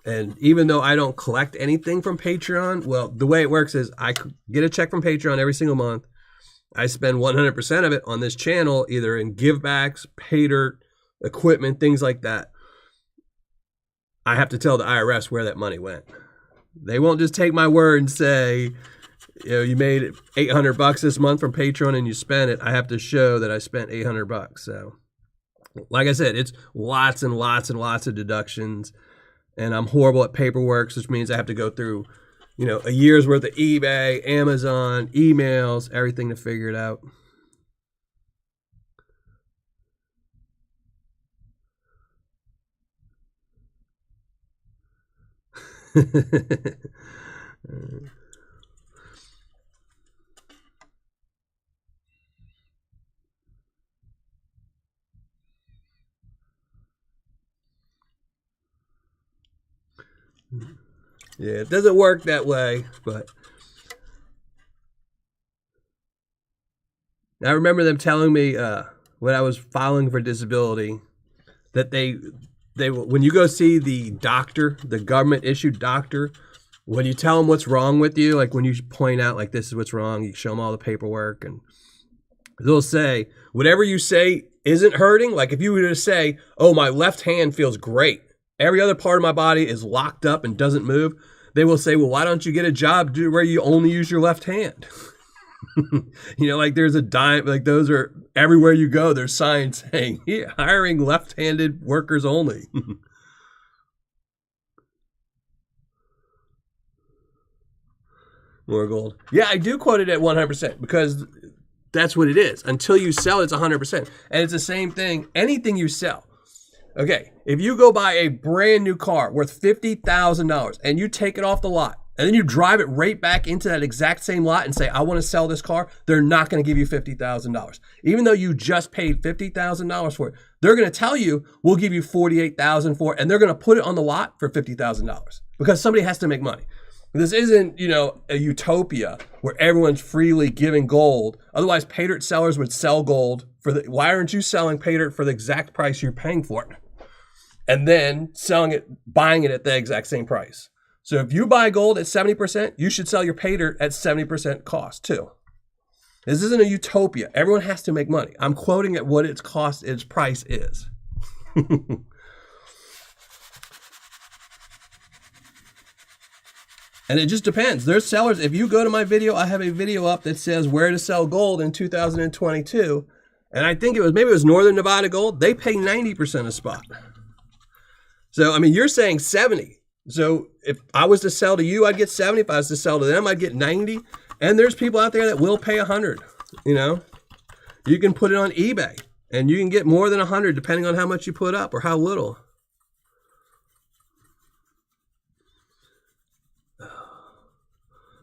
And even though I don't collect anything from Patreon, well, the way it works is I get a check from Patreon every single month. I spend 100% of it on this channel, either in givebacks, Paydirt, equipment, things like that. I have to tell the IRS where that money went. They won't just take my word and say, you know, you made $800 this month from Patreon and you spent it. I have to show that I spent $800. So, like I said, it's lots and lots and lots of deductions. And I'm horrible at paperwork, which means I have to go through, you know, a year's worth of eBay, Amazon, emails, everything to figure it out. Yeah, it doesn't work that way, but I remember them telling me when I was filing for disability that they when you go see the doctor, the government issued doctor, when you tell them what's wrong with you, like when you point out like this is what's wrong, you show them all the paperwork, and they'll say whatever you say isn't hurting. Like if you were to say, "Oh, my left hand feels great. Every other part of my body is locked up and doesn't move," they will say, "Well, why don't you get a job where you only use your left hand?" You know, like there's a dime, like those are everywhere you go. There's signs saying, yeah, hiring left-handed workers only. More gold. Yeah, I do quote it at 100% because that's what it is. Until you sell, it's 100%. And it's the same thing. Anything you sell. Okay, if you go buy a brand new car worth $50,000 and you take it off the lot, and then you drive it right back into that exact same lot and say, I want to sell this car, they're not going to give you $50,000. Even though you just paid $50,000 for it, they're going to tell you, we'll give you $48,000 for it, and they're going to put it on the lot for $50,000 because somebody has to make money. This isn't, you know, a utopia where everyone's freely giving gold. Otherwise, Paydirt sellers would sell gold for the, why aren't you selling Paydirt for the exact price you're paying for it? And then selling it, buying it at the exact same price. So if you buy gold at 70%, you should sell your Paydirt at 70% cost too. This isn't a utopia. Everyone has to make money. I'm quoting at what its cost, its price is. And it just depends. There's sellers. If you go to my video, I have a video up that says where to sell gold in 2022. And I think maybe it was Northern Nevada Gold. They pay 90% a spot. So, I mean, you're saying 70. So if I was to sell to you, I'd get 70. If I was to sell to them, I'd get 90. And there's people out there that will pay 100. You know, you can put it on eBay and you can get more than 100 depending on how much you put up or how little.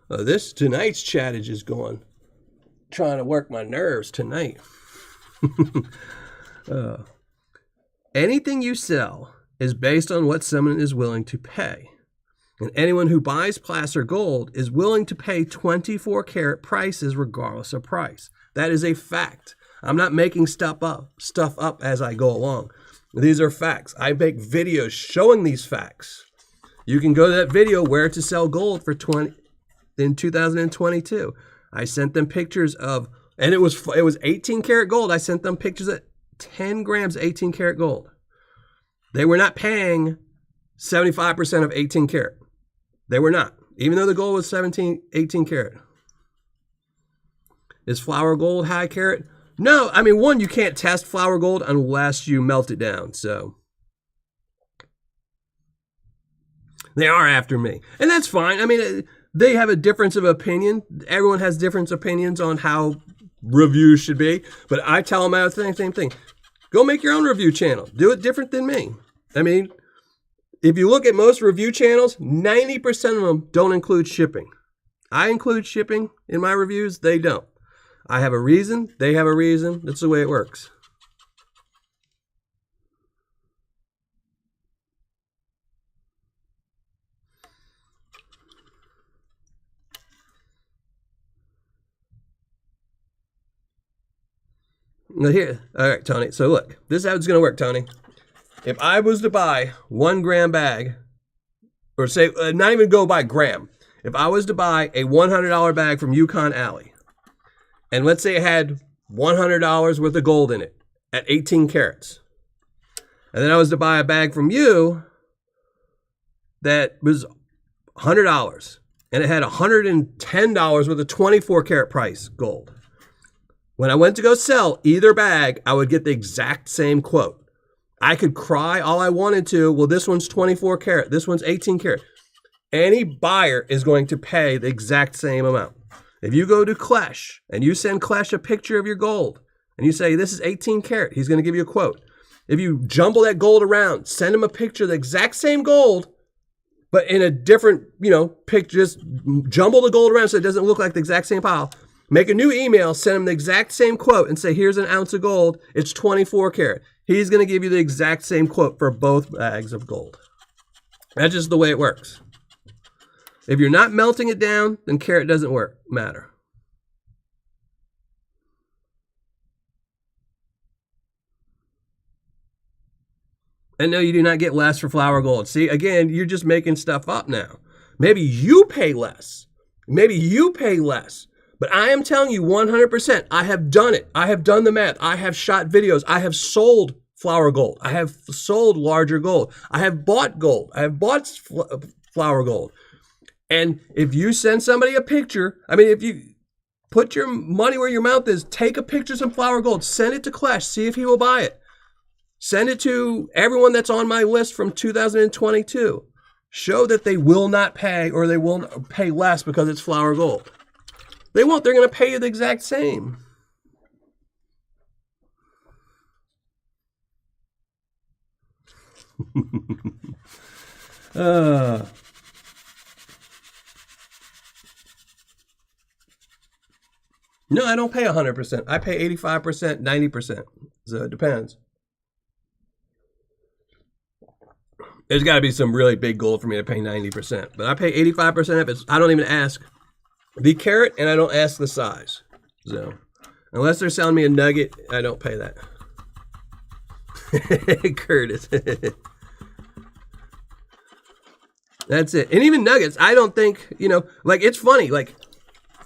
This tonight's chat is just going, trying to work my nerves tonight. Anything you sell is based on what someone is willing to pay. And anyone who buys placer gold is willing to pay 24 karat prices regardless of price. That is a fact. I'm not making stuff up as I go along. These are facts. I make videos showing these facts. You can go to that video, where to sell gold for in 2022. I sent them pictures of, and it was 18 karat gold. I sent them pictures at 10 grams 18 karat gold. They were not paying 75% of 18 karat. They were not, even though the gold was 18 karat. Is flour gold high carat? No, I mean, one, you can't test flour gold unless you melt it down. So they are after me, and that's fine. I mean, they have a difference of opinion. Everyone has different opinions on how reviews should be, but I tell them the same thing. Go make your own review channel. Do it different than me. I mean, if you look at most review channels, 90% of them don't include shipping. I include shipping in my reviews. They don't. I have a reason. They have a reason. That's the way it works. Now here, all right, Tony. So look, this is how it's going to work, Tony. If I was to buy 1 gram bag, or say, not even go by gram. If I was to buy a $100 bag from Yukon Alley, and let's say it had $100 worth of gold in it at 18 carats, and then I was to buy a bag from you that was $100, and it had $110 worth of 24 karat price gold. When I went to go sell either bag, I would get the exact same quote. I could cry all I wanted to. Well, this one's 24 karat. This one's 18 karat. Any buyer is going to pay the exact same amount. If you go to Clash and you send Clash a picture of your gold and you say, this is 18 karat, he's going to give you a quote. If you jumble that gold around, send him a picture of the exact same gold, but in a different, pick, just jumble the gold around so it doesn't look like the exact same pile. Make a new email, send him the exact same quote, and say, here's an ounce of gold. It's 24 karat. He's going to give you the exact same quote for both bags of gold. That's just the way it works. If you're not melting it down, then carat doesn't matter. And no, you do not get less for flour gold. See, again, you're just making stuff up now. Maybe you pay less. But I am telling you 100%, I have done it. I have done the math. I have shot videos. I have sold flour gold. I have sold larger gold. I have bought gold. I have bought flour gold. And if you send somebody a picture, if you put your money where your mouth is, take a picture of some flour gold, send it to Clash, see if he will buy it. Send it to everyone that's on my list from 2022. Show that they will not pay, or they will pay less because it's flour gold. They won't. They're going to pay you the exact same. No, I don't pay 100%. I pay 85%, 90%. So it depends. There's got to be some really big gold for me to pay 90%. But I pay 85% of it. I don't even ask the carat, and I don't ask the size. So unless they're selling me a nugget, I don't pay that. Curtis. That's it. And even nuggets, I don't think, it's funny. Like,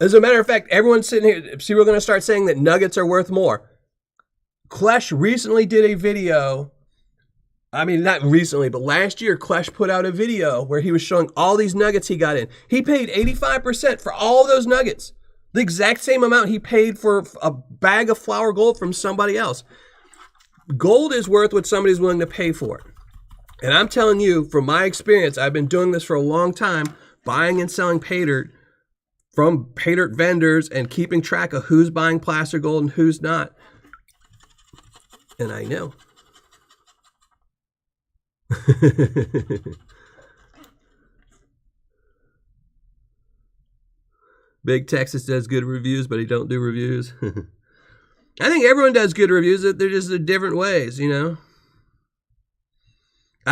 as a matter of fact, everyone's sitting here. See, we're going to start saying that nuggets are worth more. Klesh recently did a video. Not recently, but last year, Klesh put out a video where he was showing all these nuggets he got in. He paid 85% for all those nuggets. The exact same amount he paid for a bag of flour gold from somebody else. Gold is worth what somebody's willing to pay for it. And I'm telling you, from my experience, I've been doing this for a long time, buying and selling Paydirt from Paydirt vendors and keeping track of who's buying placer gold and who's not. And I know. Big Texas does good reviews, but he don't do reviews. I think everyone does good reviews. They're just in different ways, I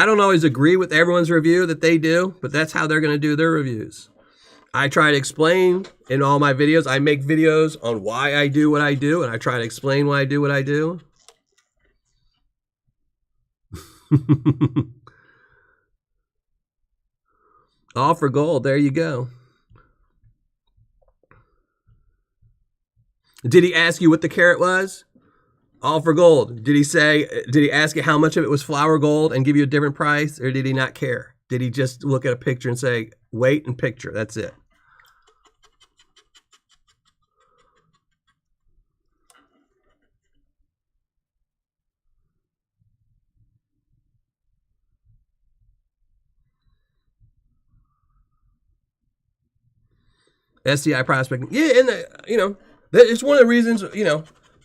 don't always agree with everyone's review that they do, but that's how they're going to do their reviews. I try to explain in all my videos. I make videos on why I do what I do, and I try to explain why I do what I do. All for gold. There you go. Did he ask you what the carat was? All for gold. Did he ask you how much of it was flour gold and give you a different price, or did he not care? Did he just look at a picture and say, weight and picture, that's it? STI prospecting. Yeah, and it's one of the reasons,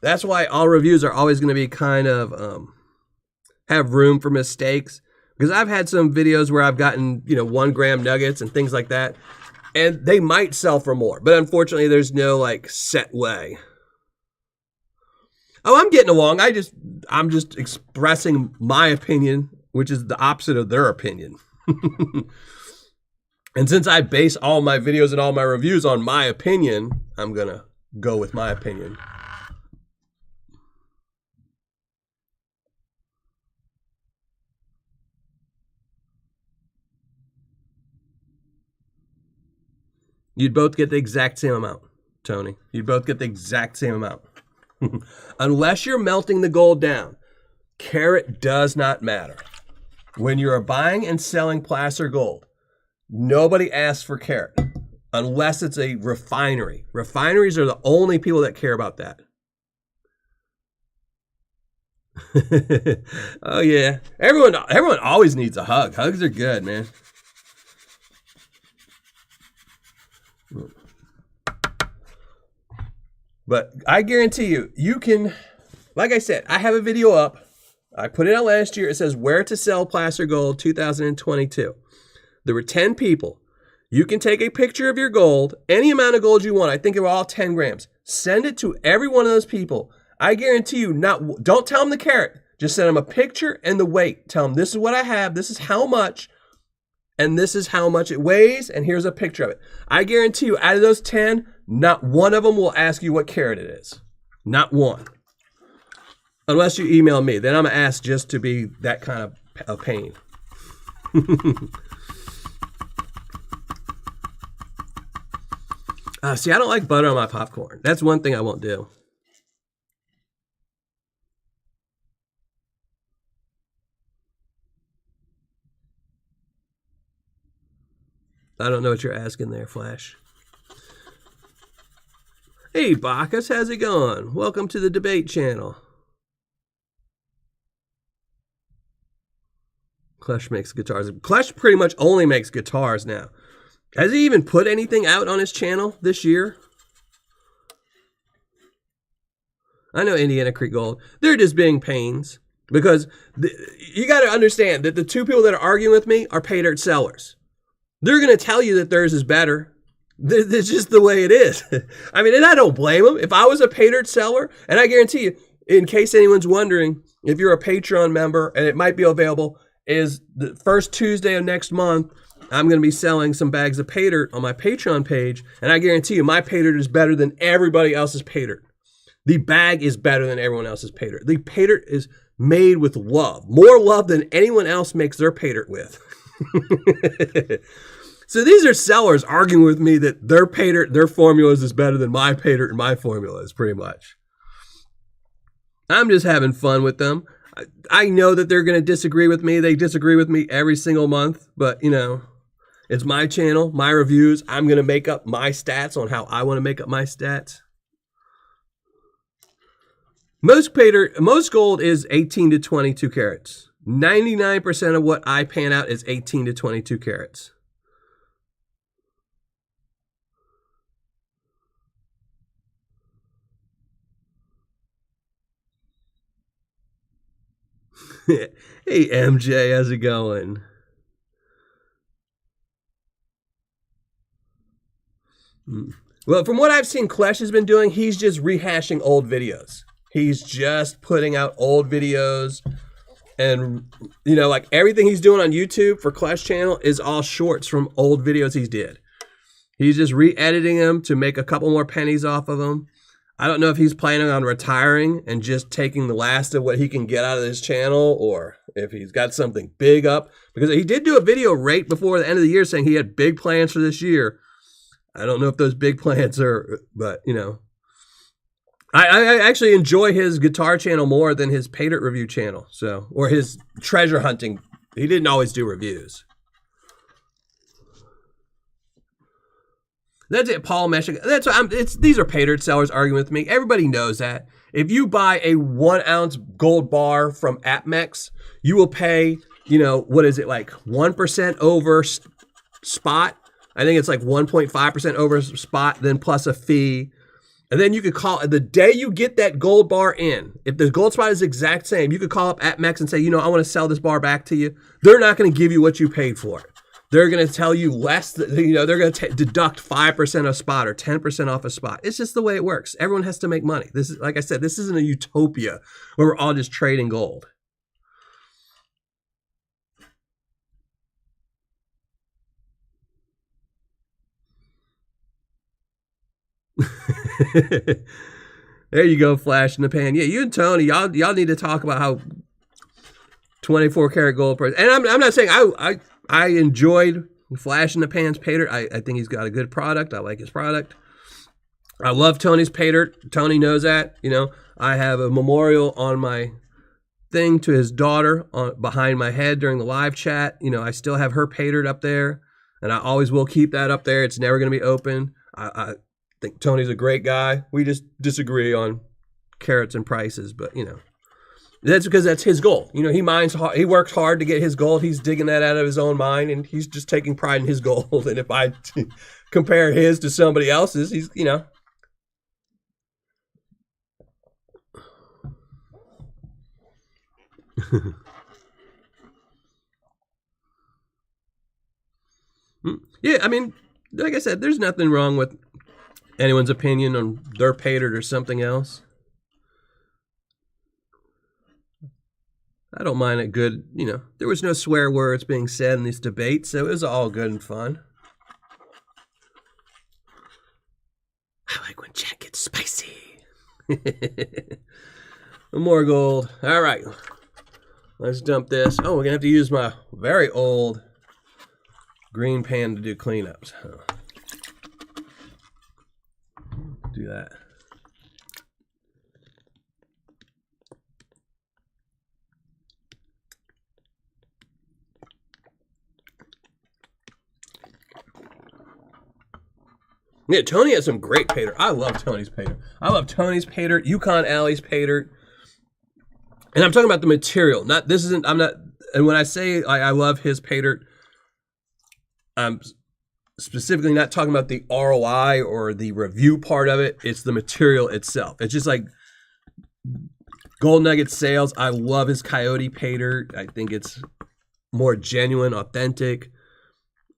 that's why all reviews are always going to be kind of have room for mistakes. Because I've had some videos where I've gotten, 1 gram nuggets and things like that, and they might sell for more. But unfortunately, there's no set way. Oh, I'm getting along. I'm just expressing my opinion, which is the opposite of their opinion. And since I base all my videos and all my reviews on my opinion, I'm going to go with my opinion. You'd both get the exact same amount, Tony. You'd both get the exact same amount. Unless you're melting the gold down, carat does not matter. When you are buying and selling placer gold, nobody asks for carat unless it's a refinery. Refineries are the only people that care about that. Oh, yeah. Everyone always needs a hug. Hugs are good, man. But I guarantee you can, like I said, I have a video up. I put it out last year. It says where to sell placer gold 2022. there were 10 people. You can take a picture of your gold, any amount of gold you want. I think it were all 10 grams. Send it to every one of those people. I guarantee you, don't tell them the carat. Just send them a picture and the weight. Tell them this is what I have, this is how much, and this is how much it weighs, and here's a picture of it. I guarantee you, out of those 10, not one of them will ask you what carat it is. Not one. Unless you email me. Then I'm going to ask just to be that kind of a pain. See, I don't like butter on my popcorn. That's one thing I won't do. I don't know what you're asking there, Flash. Hey, Bacchus, how's it going? Welcome to the debate channel. Clash makes guitars. Clash pretty much only makes guitars now. Has he even put anything out on his channel this year? I know Indiana Creek Gold. They're just being pains. Because you got to understand that the two people that are arguing with me are Paydirt sellers. They're going to tell you that theirs is better. It's just the way it is. I mean, and I don't blame them. If I was a Paydirt seller, and I guarantee you, in case anyone's wondering, if you're a Patreon member, and it might be available, is the first Tuesday of next month, I'm going to be selling some bags of Paydirt on my Patreon page, and I guarantee you my Paydirt is better than everybody else's Paydirt. The bag is better than everyone else's Paydirt. The Paydirt is made with love. More love than anyone else makes their Paydirt with. So these are sellers arguing with me that their Paydirt, their formulas is better than my Paydirt and my formulas, pretty much. I'm just having fun with them. I know that they're going to disagree with me. They disagree with me every single month, but you know, it's my channel, my reviews. I'm going to make up my stats on how I want to make up my stats. Most gold is 18 to 22 carats. 99% of what I pan out is 18 to 22 carats. Hey MJ, how's it going? Well, from what I've seen Clash has been doing, he's just rehashing old videos. He's just putting out old videos, and you know, like everything he's doing on YouTube for Clash channel is all shorts from old videos he did. He's just re-editing them to make a couple more pennies off of them. I don't know if he's planning on retiring and just taking the last of what he can get out of his channel, or if he's got something big up, because he did do a video right before the end of the year saying he had big plans for this year. I don't know if those big plans are, but you know, I actually enjoy his guitar channel more than his Paydirt review channel. So, or his treasure hunting. He didn't always do reviews. That's it, Paul Meshick. That's what these are Paydirt sellers arguing with me. Everybody knows that. If you buy a 1 ounce gold bar from APMEX, you will pay, you know, what is it, like 1% over spot? I think it's like 1.5% over spot, then plus a fee. And then you could call, the day you get that gold bar in, if the gold spot is the exact same, you could call up APMEX and say, you know, I want to sell this bar back to you. They're not going to give you what you paid for it. They're going to tell you less, you know, they're going to deduct 5% of spot or 10% off a spot. It's just the way it works. Everyone has to make money. This is, like I said, this isn't a utopia where we're all just trading gold. There you go, flash in the pan. Yeah, you and Tony, y'all need to talk about how 24 karat gold price. And I'm not saying I enjoyed Flash in the Pan's Paydirt. I think he's got a good product. I like his product. I love Tony's Paydirt. Tony knows that. You know, I have a memorial on my thing to his daughter behind my head during the live chat. You know, I still have her Paydirt up there, and I always will keep that up there. It's never going to be open. I think Tony's a great guy. We just disagree on carats and prices, but you know. That's because that's his goal. You know, he works hard to get his gold. He's digging that out of his own mind, and he's just taking pride in his gold. And if I compare his to somebody else's, he's, you know. Yeah, I mean, like I said, there's nothing wrong with anyone's opinion on their Paydirt or something else. I don't mind a good, there was no swear words being said in these debates, so it was all good and fun. I like when chat gets spicy. More gold. All right. Let's dump this. Oh, we're going to have to use my very old green pan to do cleanups. Do that. Yeah, Tony has some great Paydirt. I love Tony's Paydirt. I love Tony's Paydirt, Yukon Alley's Paydirt. And I'm talking about the material. And when I say I love his Paydirt, I'm specifically not talking about the ROI or the review part of it. It's the material itself. It's just like Gold Nugget sales. I love his Coyote Paydirt. I think it's more genuine, authentic.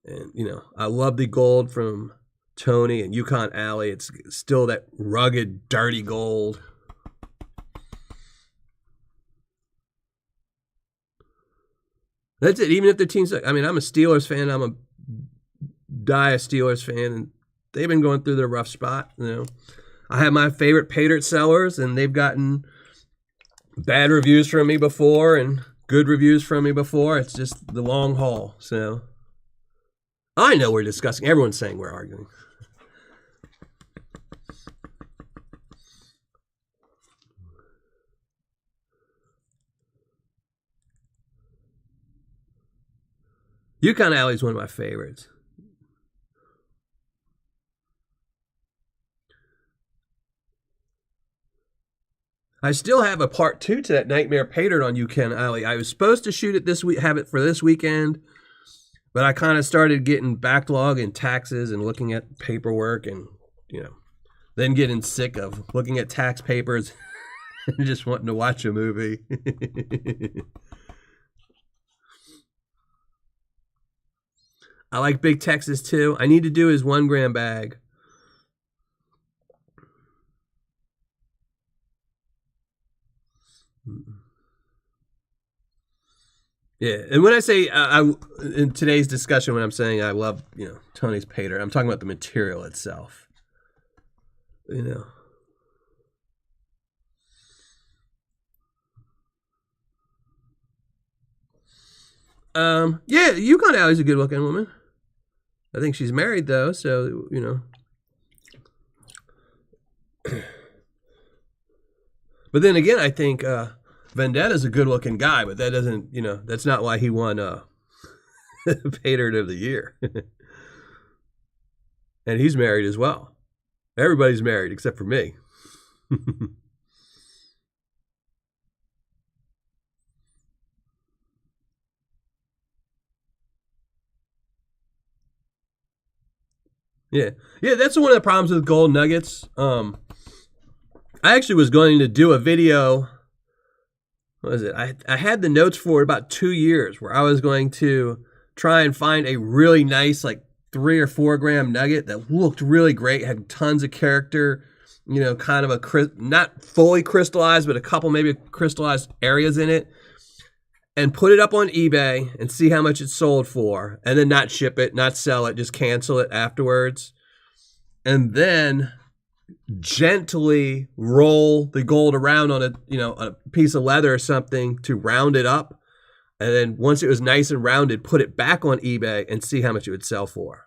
And, I love the gold from Tony and Yukon Alley. It's still that rugged, dirty gold. That's it. Even if the team's, I'm a Steelers fan. I'm a die Steelers fan, and they've been going through their rough spot. I have my favorite Paydirt sellers, and they've gotten bad reviews from me before and good reviews from me before. It's just the long haul. So I know we're discussing. Everyone's saying we're arguing. Yukon Alley is one of my favorites. I still have a part 2 to that Nightmare Paydirt on Yukon Alley. I was supposed to shoot it this week, have it for this weekend, but I kind of started getting backlog in taxes and looking at paperwork and, then getting sick of looking at tax papers and just wanting to watch a movie. I like Big Texas too. I need to do his 1 gram bag. Yeah, and when I say in today's discussion, when I'm saying I love Tony's Paydirt, I'm talking about the material itself. Yeah, Yukon Alley's a good looking woman. I think she's married though, so But then again, I think Vendetta's a good looking guy, but that doesn't, that's not why he won Paydirt of the Year. And he's married as well. Everybody's married except for me. Yeah, that's one of the problems with gold nuggets. I actually was going to do a video. What was it? I had the notes for it about 2 years where I was going to try and find a really nice, like 3 or 4 gram nugget that looked really great, had tons of character, kind of not fully crystallized, but a couple maybe crystallized areas in it, and put it up on eBay and see how much it sold for, and then not ship it, not sell it, just cancel it afterwards. And then gently roll the gold around on a piece of leather or something to round it up. And then once it was nice and rounded, put it back on eBay and see how much it would sell for.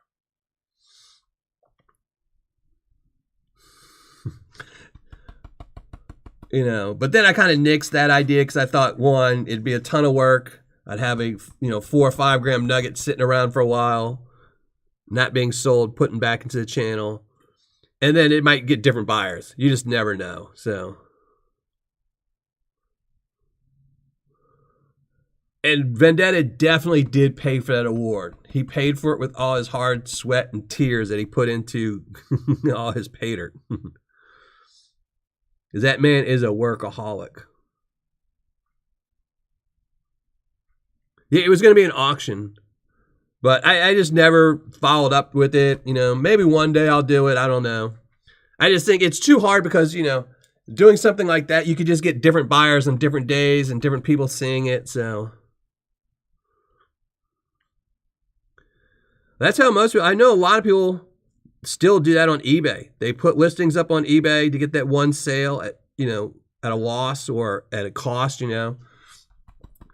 But then I kind of nixed that idea because I thought, one, it'd be a ton of work. I'd have a 4 or 5 gram nugget sitting around for a while, not being sold, putting back into the channel. And then it might get different buyers. You just never know. So, and Vendetta definitely did pay for that award. He paid for it with all his hard sweat and tears that he put into all his Paydirt. Because that man is a workaholic. Yeah, it was going to be an auction. But I just never followed up with it. You know, maybe one day I'll do it. I don't know. I just think it's too hard because, you know, doing something like that, you could just get different buyers on different days and different people seeing it. So that's how most people, I know a lot of people still do that on eBay. They put listings up on eBay to get that one sale at, you know, at a loss or at a cost, you know,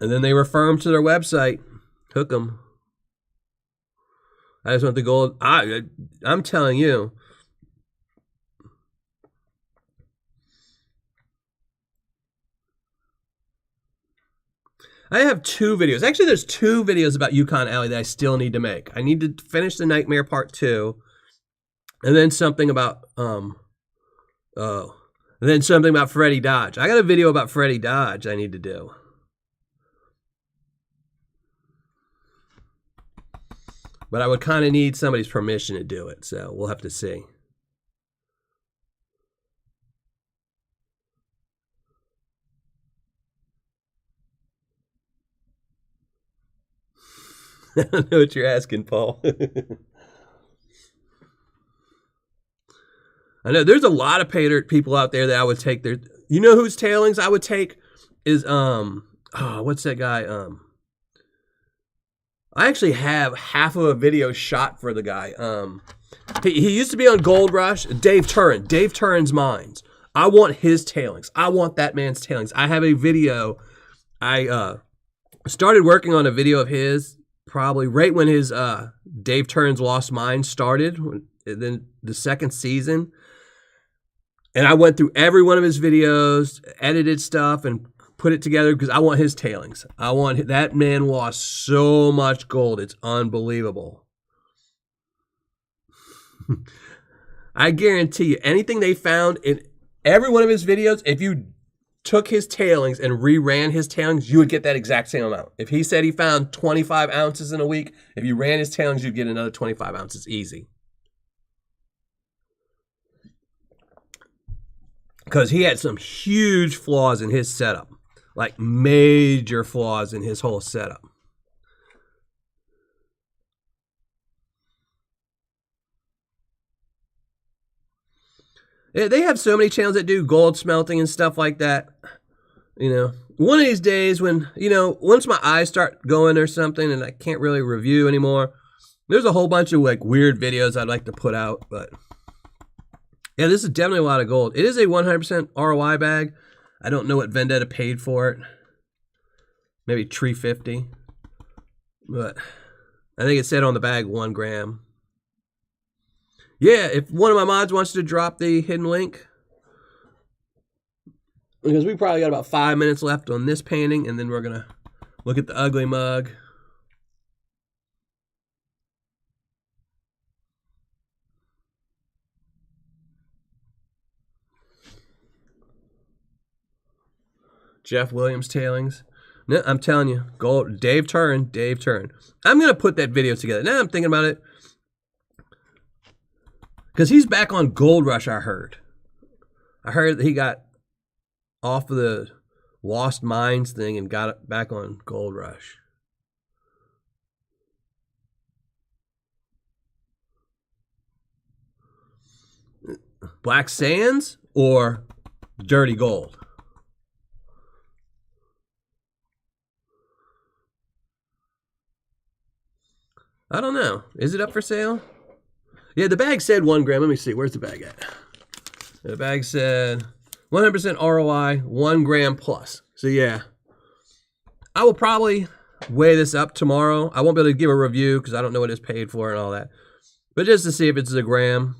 and then they refer them to their website, hook them. I just want the gold. I'm telling you. I have 2 videos. Actually, there's 2 videos about Yukon Alley that I still need to make. I need to finish the Nightmare Part 2, and then something about then something about Freddy Dodge. I got a video about Freddy Dodge I need to do. But I would kind of need somebody's permission to do it, so we'll have to see. I don't know what you're asking, Paul. I know there's a lot of Paydirt people out there that I would take their. You know whose tailings I would take is what's that guy? I actually have half of a video shot for the guy. He used to be on Gold Rush. Dave Turin. Dave Turin's Mines. I want his tailings. I want that man's tailings. I have a video. I started working on a video of his probably right when his Dave Turin's Lost Mines started, then the second season. And I went through every one of his videos, edited stuff, and put it together because I want his tailings. I want that man lost so much gold. It's unbelievable. I guarantee you, anything they found in every one of his videos, if you took his tailings and reran his tailings, you would get that exact same amount. If he said he found 25 ounces in a week, if you ran his tailings, you'd get another 25 ounces easy. Because he had some huge flaws in his setup. Like major flaws in his whole setup. They have so many channels that do gold smelting and stuff like that. You know, one of these days when, you know, once my eyes start going or something and I can't really review anymore, there's a whole bunch of like weird videos I'd like to put out. But yeah, this is definitely a lot of gold. It is a 100% ROI bag. I don't know what Vendetta paid for it. Maybe $3.50. But I think it said on the bag 1 gram. Yeah, if one of my mods wants to drop the hidden link. Because we probably got about 5 minutes left on this painting. And then we're going to look at the ugly mug. Jeff Williams tailings. No, I'm telling you, gold. Dave Turin. I'm going to put that video together. Now I'm thinking about it. Because he's back on Gold Rush, I heard. I heard that he got off of the Lost Mines thing and got it back on Gold Rush. Black Sands or Dirty Gold? I don't know. Is it up for sale? Yeah, the bag said 1 gram. Let me see. Where's the bag at? The bag said 100% ROI, 1 gram plus. So yeah, I will probably weigh this up tomorrow. I won't be able to give a review because I don't know what it's paid for and all that. But just to see if it's a gram.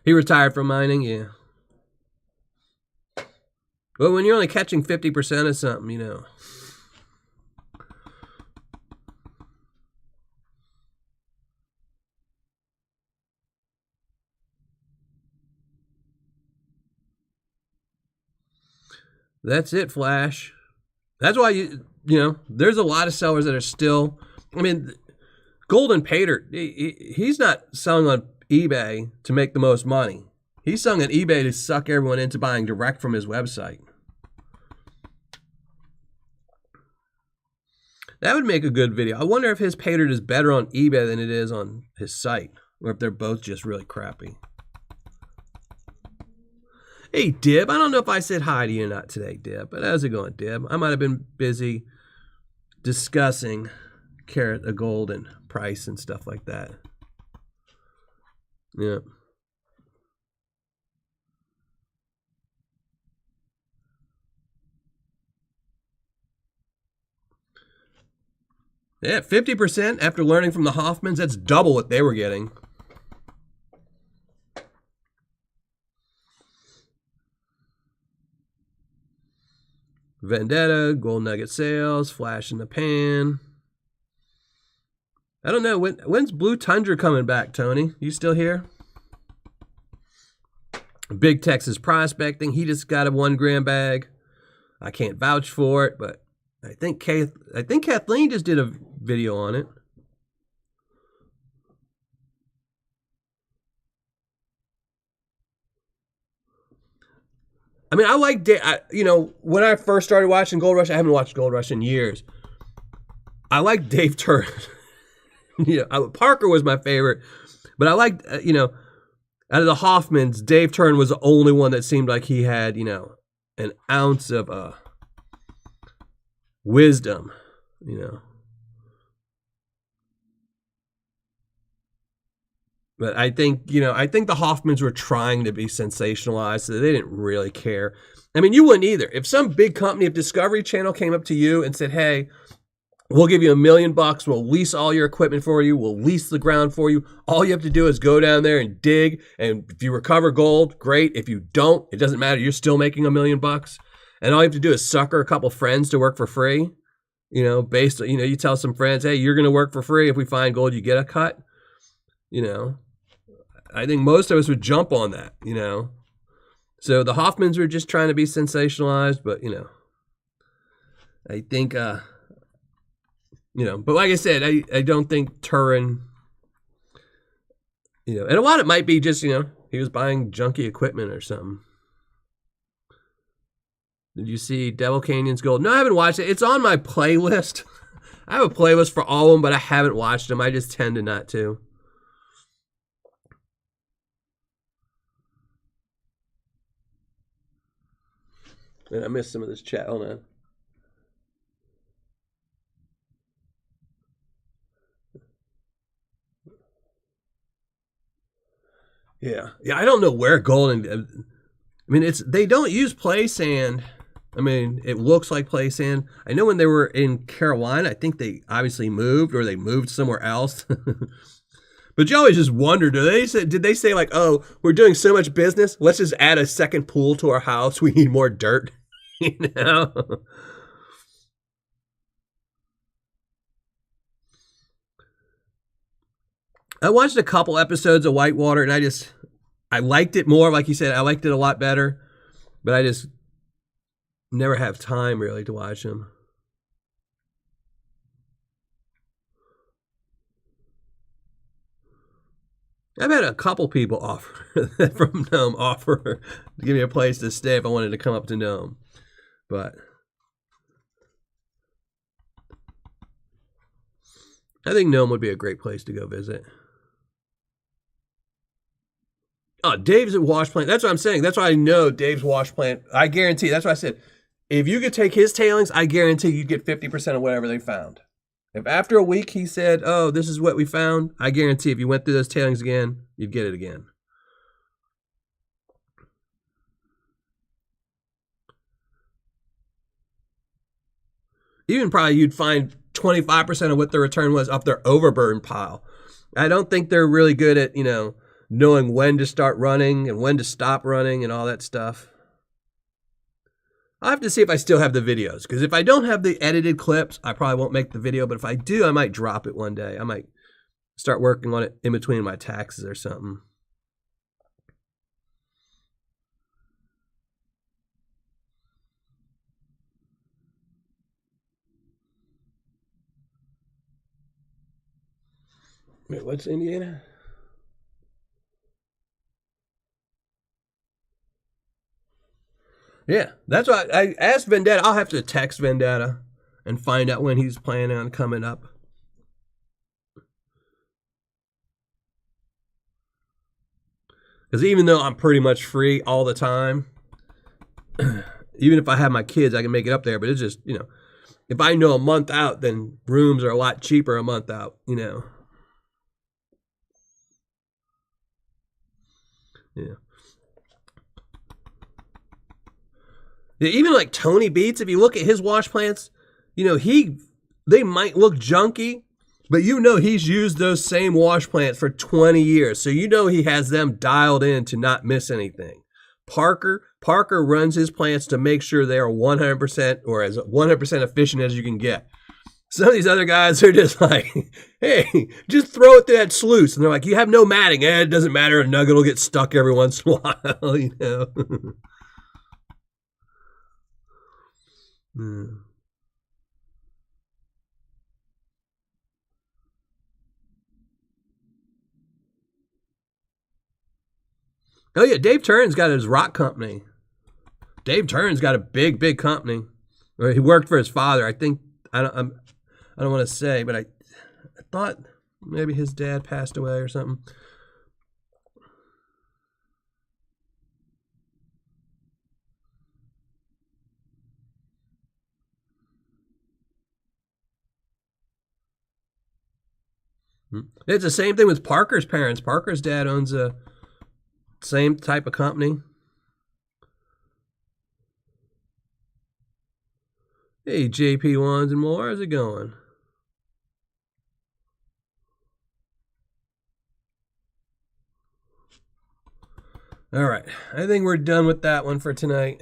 He retired from mining, yeah. Well, when you're only catching 50% of something, you know. That's it, Flash. That's why, you know, there's a lot of sellers that are still, I mean, Golden Paydirt, he's not selling on eBay to make the most money. He's selling on eBay to suck everyone into buying direct from his website. That would make a good video. I wonder if his Paydirt is better on eBay than it is on his site, or if they're both just really crappy. Hey, Dib. I don't know if I said hi to you or not today, Dib, but how's it going, Dib? I might have been busy discussing carat of gold and price and stuff like that. Yeah. Yeah, 50% after learning from the Hoffmans. That's double what they were getting. Vendetta, gold nugget sales, flash in the pan. I don't know. When's Blue Tundra coming back, Tony? You still here? Big Texas Prospecting. He just got a 1 gram bag. I can't vouch for it, but I think Kathleen just did a video on it. I mean, I like, you know, when I first started watching Gold Rush, I haven't watched Gold Rush in years. I like Dave Turn. You know, Parker was my favorite, but I liked, you know, out of the Hoffmans, Dave Turn was the only one that seemed like he had, you know, an ounce of wisdom, you know. But I think, you know, I think the Hoffmans were trying to be sensationalized, so they didn't really care. I mean, you wouldn't either. If some big company, if Discovery Channel came up to you and said, hey, we'll give you $1 million, we'll lease all your equipment for you, we'll lease the ground for you. All you have to do is go down there and dig, and if you recover gold, great. If you don't, it doesn't matter. You're still making $1 million. And all you have to do is sucker a couple friends to work for free. You know, based on, you know, you tell some friends, hey, you're going to work for free. If we find gold, you get a cut. You know, I think most of us would jump on that, you know. So the Hoffmans were just trying to be sensationalized, but, you know, I think, you know, but like I said, I don't think Turin, you know, and a lot of it might be just, you know, he was buying junky equipment or something. Did you see Devil Canyon's Gold? No, I haven't watched it. It's on my playlist. I have a playlist for all of them, but I haven't watched them. I just tend to not to. And I missed some of this chat. Hold on. Yeah. Yeah, I don't know where gold and I mean, they don't use play sand. I mean, it looks like play sand. I know when they were in Carolina, I think they obviously moved, or they moved somewhere else. But you always just wonder, did they say like, oh, we're doing so much business, let's just add a second pool to our house. We need more dirt, you know? I watched a couple episodes of Whitewater, and I liked it more. Like you said, I liked it a lot better, but I just never have time really to watch them. I've had a couple people offer from Nome offer to give me a place to stay if I wanted to come up to Nome, but I think Nome would be a great place to go visit. Oh, Dave's at wash plant. That's what I'm saying. That's why I know Dave's wash plant. I guarantee. That's why I said, if you could take his tailings, I guarantee you'd get 50% of whatever they found. If after a week he said, oh, this is what we found, I guarantee if you went through those tailings again, you'd get it again. Even probably you'd find 25% of what the return was off their overburden pile. I don't think they're really good at, you know, knowing when to start running and when to stop running and all that stuff. I'll have to see if I still have the videos, because if I don't have the edited clips, I probably won't make the video, but if I do, I might drop it one day. I might start working on it in between my taxes or something. Wait, what's Indiana? Yeah, that's why I asked Vendetta. I'll have to text Vendetta and find out when he's planning on coming up. Because even though I'm pretty much free all the time, even if I have my kids, I can make it up there. But it's just, if I know a month out, then rooms are a lot cheaper a month out, Yeah. Yeah, even like Tony Beats, if you look at his wash plants, they might look junky, but he's used those same wash plants for 20 years. So he has them dialed in to not miss anything. Parker runs his plants to make sure they are 100% or as 100% efficient as you can get. Some of these other guys are just like, hey, just throw it through that sluice. And they're like, you have no matting. It doesn't matter. A nugget will get stuck every once in a while, Oh, yeah, Dave Turn's got his rock company. Dave Turn's got a big, big company. He worked for his father. I think, I don't want to say, but I thought maybe his dad passed away or something. It's the same thing with Parker's parents. Parker's dad owns a same type of company. Hey, JP Wands and more. How's it going? All right. I think we're done with that one for tonight.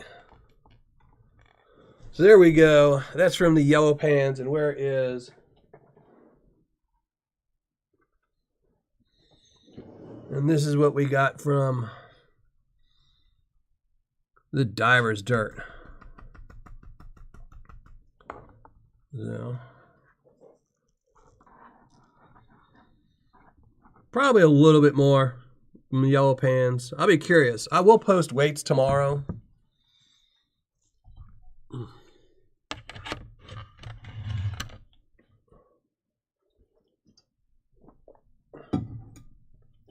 So there we go. That's from the yellow pans. And where is... And this is what we got from the diver's dirt. So, probably a little bit more from the yellow pans. I'll be curious. I will post weights tomorrow.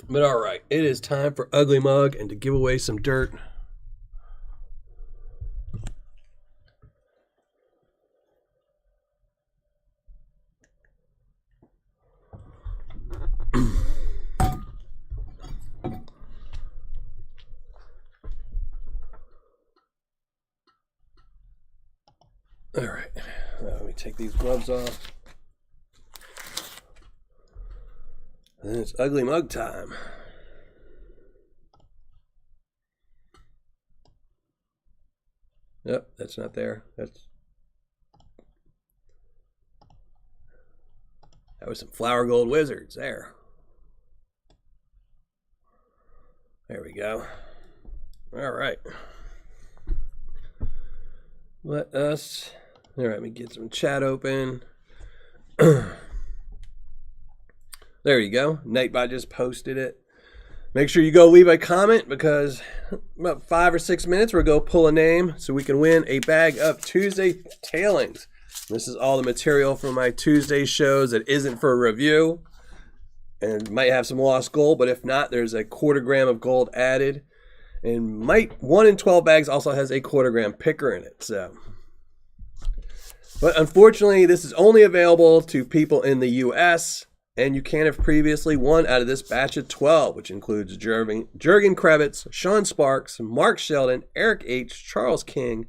But all right, it is time for Ugly Mug and to give away some dirt. All right, let me take these gloves off. And then it's Ugly Mug time. Yep, that's not there. That was some Flower Gold Wizards there. There we go. All right. All right, let me get some chat open. There you go. Nightbot just posted it. Make sure you go leave a comment because about 5 or 6 minutes we'll go pull a name so we can win a bag of Tuesday tailings. This is all the material from my Tuesday shows that isn't for review and might have some lost gold, but if not, there's a 1/4 gram of gold added. And 1 in 12 bags also has a 1/4 gram picker in it. But unfortunately, this is only available to people in the U.S., and you can't have previously won out of this batch of 12, which includes Jurgen Krebitz, Sean Sparks, Mark Sheldon, Eric H., Charles King,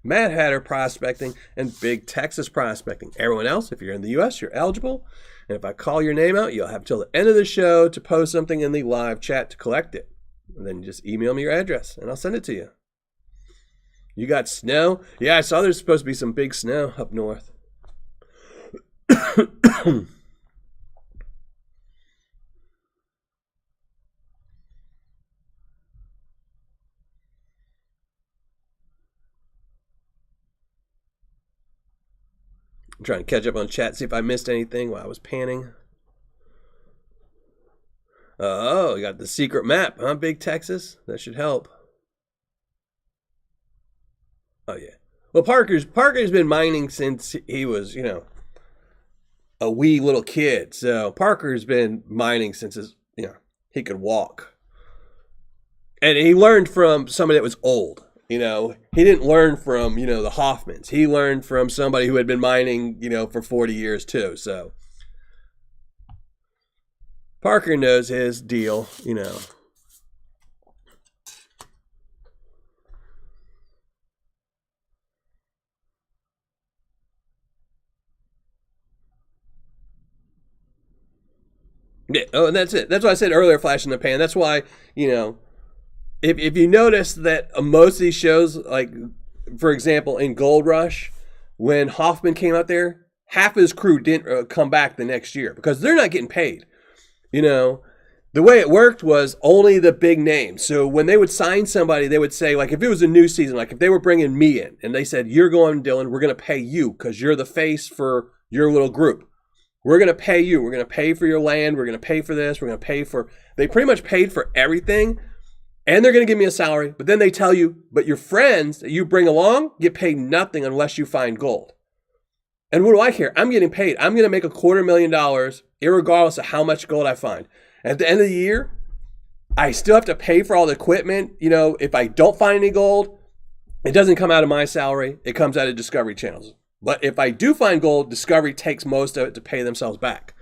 Matt Hatter Prospecting, and Big Texas Prospecting. Everyone else, if you're in the U.S., you're eligible. And if I call your name out, you'll have till the end of the show to post something in the live chat to collect it. And then you just email me your address, and I'll send it to you. You got snow? Yeah, I saw there's supposed to be some big snow up north. I'm trying to catch up on chat, see if I missed anything while I was panning. Oh, you got the secret map, huh, Big Texas? That should help. Oh, yeah. Well, Parker's been mining since he was, a wee little kid. So Parker's been mining since he could walk. And he learned from somebody that was old. He didn't learn from, the Hoffmans. He learned from somebody who had been mining, for 40 years too. So Parker knows his deal, Yeah. Oh, and that's it. That's what I said earlier, flash in the pan. That's why, if you notice that most of these shows, like, for example, in Gold Rush, when Hoffman came out there, half his crew didn't come back the next year because they're not getting paid. The way it worked was only the big names. So when they would sign somebody, they would say, like, if it was a new season, like if they were bringing me in and they said, you're going, Dylan, we're going to pay you because you're the face for your little group. We're going to pay you. We're going to pay for your land. We're going to pay for this. We're going to pay for, they pretty much paid for everything. And they're going to give me a salary. But then they tell you, but your friends that you bring along get paid nothing unless you find gold. And what do I care? I'm getting paid. I'm going to make $250,000 irregardless of how much gold I find. At the end of the year, I still have to pay for all the equipment. If I don't find any gold, it doesn't come out of my salary. It comes out of Discovery Channel's. But if I do find gold, Discovery takes most of it to pay themselves back.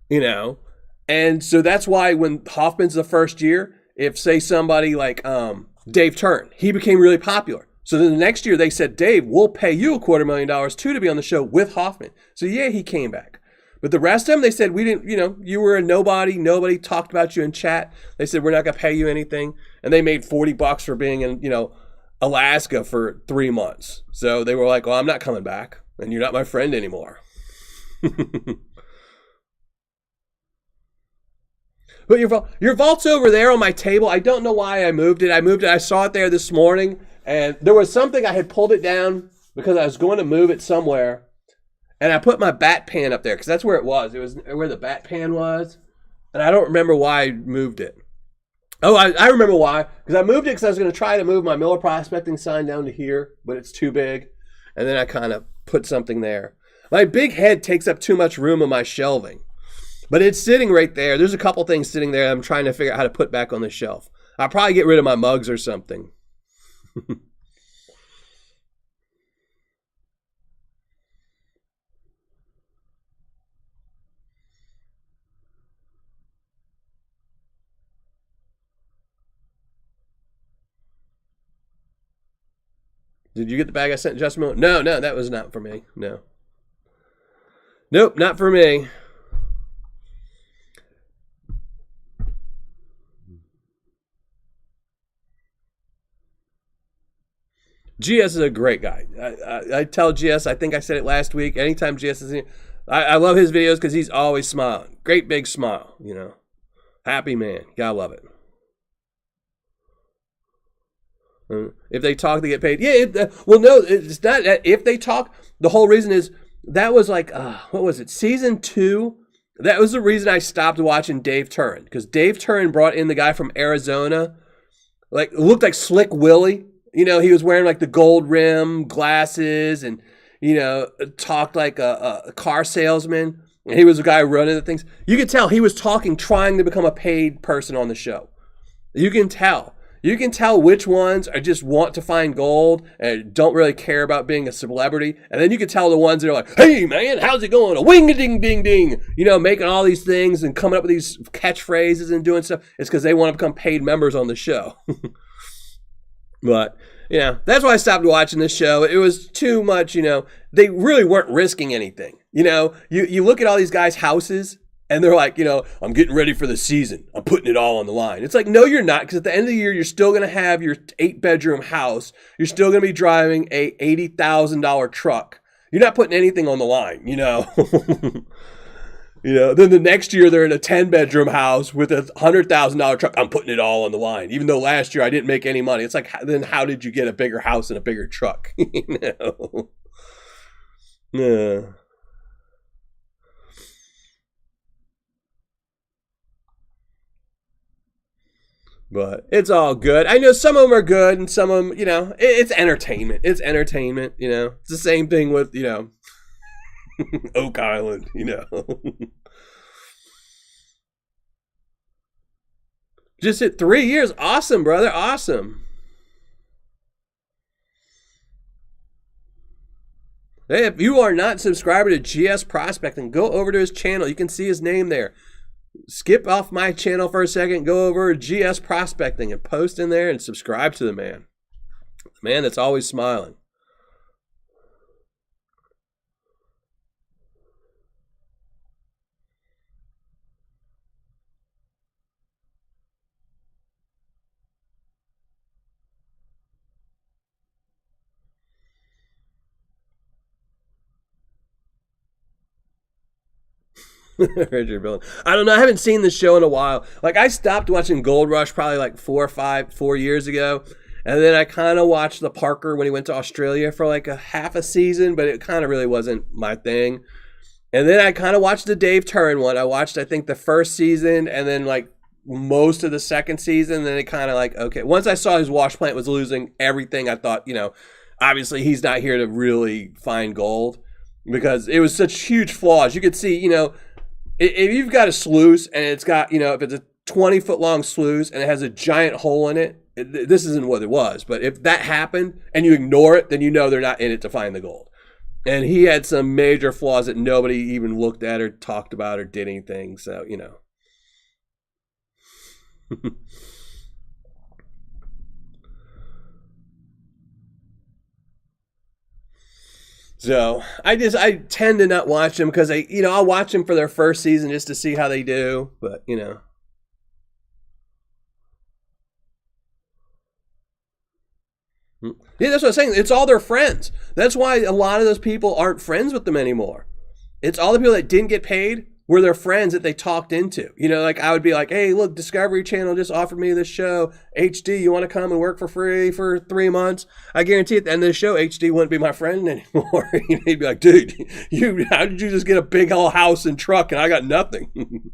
And so that's why when Hoffman's the first year, if say somebody like Dave Turn, he became really popular. So then the next year they said, Dave, we'll pay you $250,000 too to be on the show with Hoffman. So yeah, he came back. But the rest of them, they said, we didn't, you were a nobody. Nobody talked about you in chat. They said, we're not going to pay you anything. And they made $40 for being in, Alaska for 3 months. So they were like, well, I'm not coming back. And you're not my friend anymore. But your vault's over there on my table. I don't know why I moved it. I saw it there this morning. And there was something, I had pulled it down because I was going to move it somewhere. And I put my bat pan up there because that's where it was. It was where the bat pan was. And I don't remember why I moved it. Oh, I remember why. Because I moved it because I was going to try to move my Miller Prospecting sign down to here, but it's too big. And then I kind of put something there. My big head takes up too much room in my shelving. But it's sitting right there. There's a couple things sitting there I'm trying to figure out how to put back on the shelf. I'll probably get rid of my mugs or something. Did you get the bag I sent Justin Miller? No, that was not for me. No. Nope, not for me. GS is a great guy. I tell GS, I think I said it last week, anytime GS is in, I love his videos because he's always smiling. Great big smile, Happy man. Gotta love it. If they talk, they get paid. Yeah, well, no, it's not. If they talk, the whole reason is that was like, what was it? Season 2. That was the reason I stopped watching Dave Turin because Dave Turin brought in the guy from Arizona, like looked like Slick Willie. He was wearing like the gold rim glasses and talked like a car salesman. And he was a guy running the things. You could tell he was trying to become a paid person on the show. You can tell. You can tell which ones are just want to find gold and don't really care about being a celebrity. And then you can tell the ones that are like, hey, man, how's it going? A wing-a-ding-ding-ding. Making all these things and coming up with these catchphrases and doing stuff. It's because they want to become paid members on the show. But, that's why I stopped watching this show. It was too much, they really weren't risking anything. You look at all these guys' houses. And they're like, I'm getting ready for the season. I'm putting it all on the line. It's like, no, you're not. Because at the end of the year, you're still going to have your 8-bedroom house. You're still going to be driving a $80,000 truck. You're not putting anything on the line, Then the next year, they're in a 10-bedroom house with a $100,000 truck. I'm putting it all on the line. Even though last year I didn't make any money. It's like, then how did you get a bigger house and a bigger truck? Yeah. But it's all good. I know some of them are good and some of them, it's entertainment. It's entertainment, It's the same thing with, Oak Island, Just hit 3 years. Awesome, brother. Awesome. Hey, if you are not subscribed to GS Prospecting, go over to his channel. You can see his name there. Skip off my channel for a second. Go over to GS Prospecting and post in there and subscribe to the man. The man that's always smiling. Richard Villain. I don't know. I haven't seen this show in a while. Like, I stopped watching Gold Rush probably like 4 years ago. And then I kind of watched the Parker when he went to Australia for like a half a season, but it kind of really wasn't my thing. And then I kind of watched the Dave Turin one. I watched, I think, the first season and then like most of the second season. Then it kind of like, okay. Once I saw his wash plant was losing everything, I thought, obviously he's not here to really find gold because it was such huge flaws. You could see, if you've got a sluice and it's got, if it's a 20-foot long sluice and it has a giant hole in it, this isn't what it was. But if that happened and you ignore it, then they're not in it to find the gold. And he had some major flaws that nobody even looked at or talked about or did anything. So, So I tend to not watch them because I'll watch them for their first season just to see how they do. But, Yeah, that's what I'm saying. It's all their friends. That's why a lot of those people aren't friends with them anymore. It's all the people that didn't get paid were their friends that they talked into. Like I would be like, hey, look, Discovery Channel just offered me this show. HD, you want to come and work for free for 3 months? I guarantee at the end of the show, HD wouldn't be my friend anymore. He'd be like, dude, how did you just get a big old house and truck and I got nothing?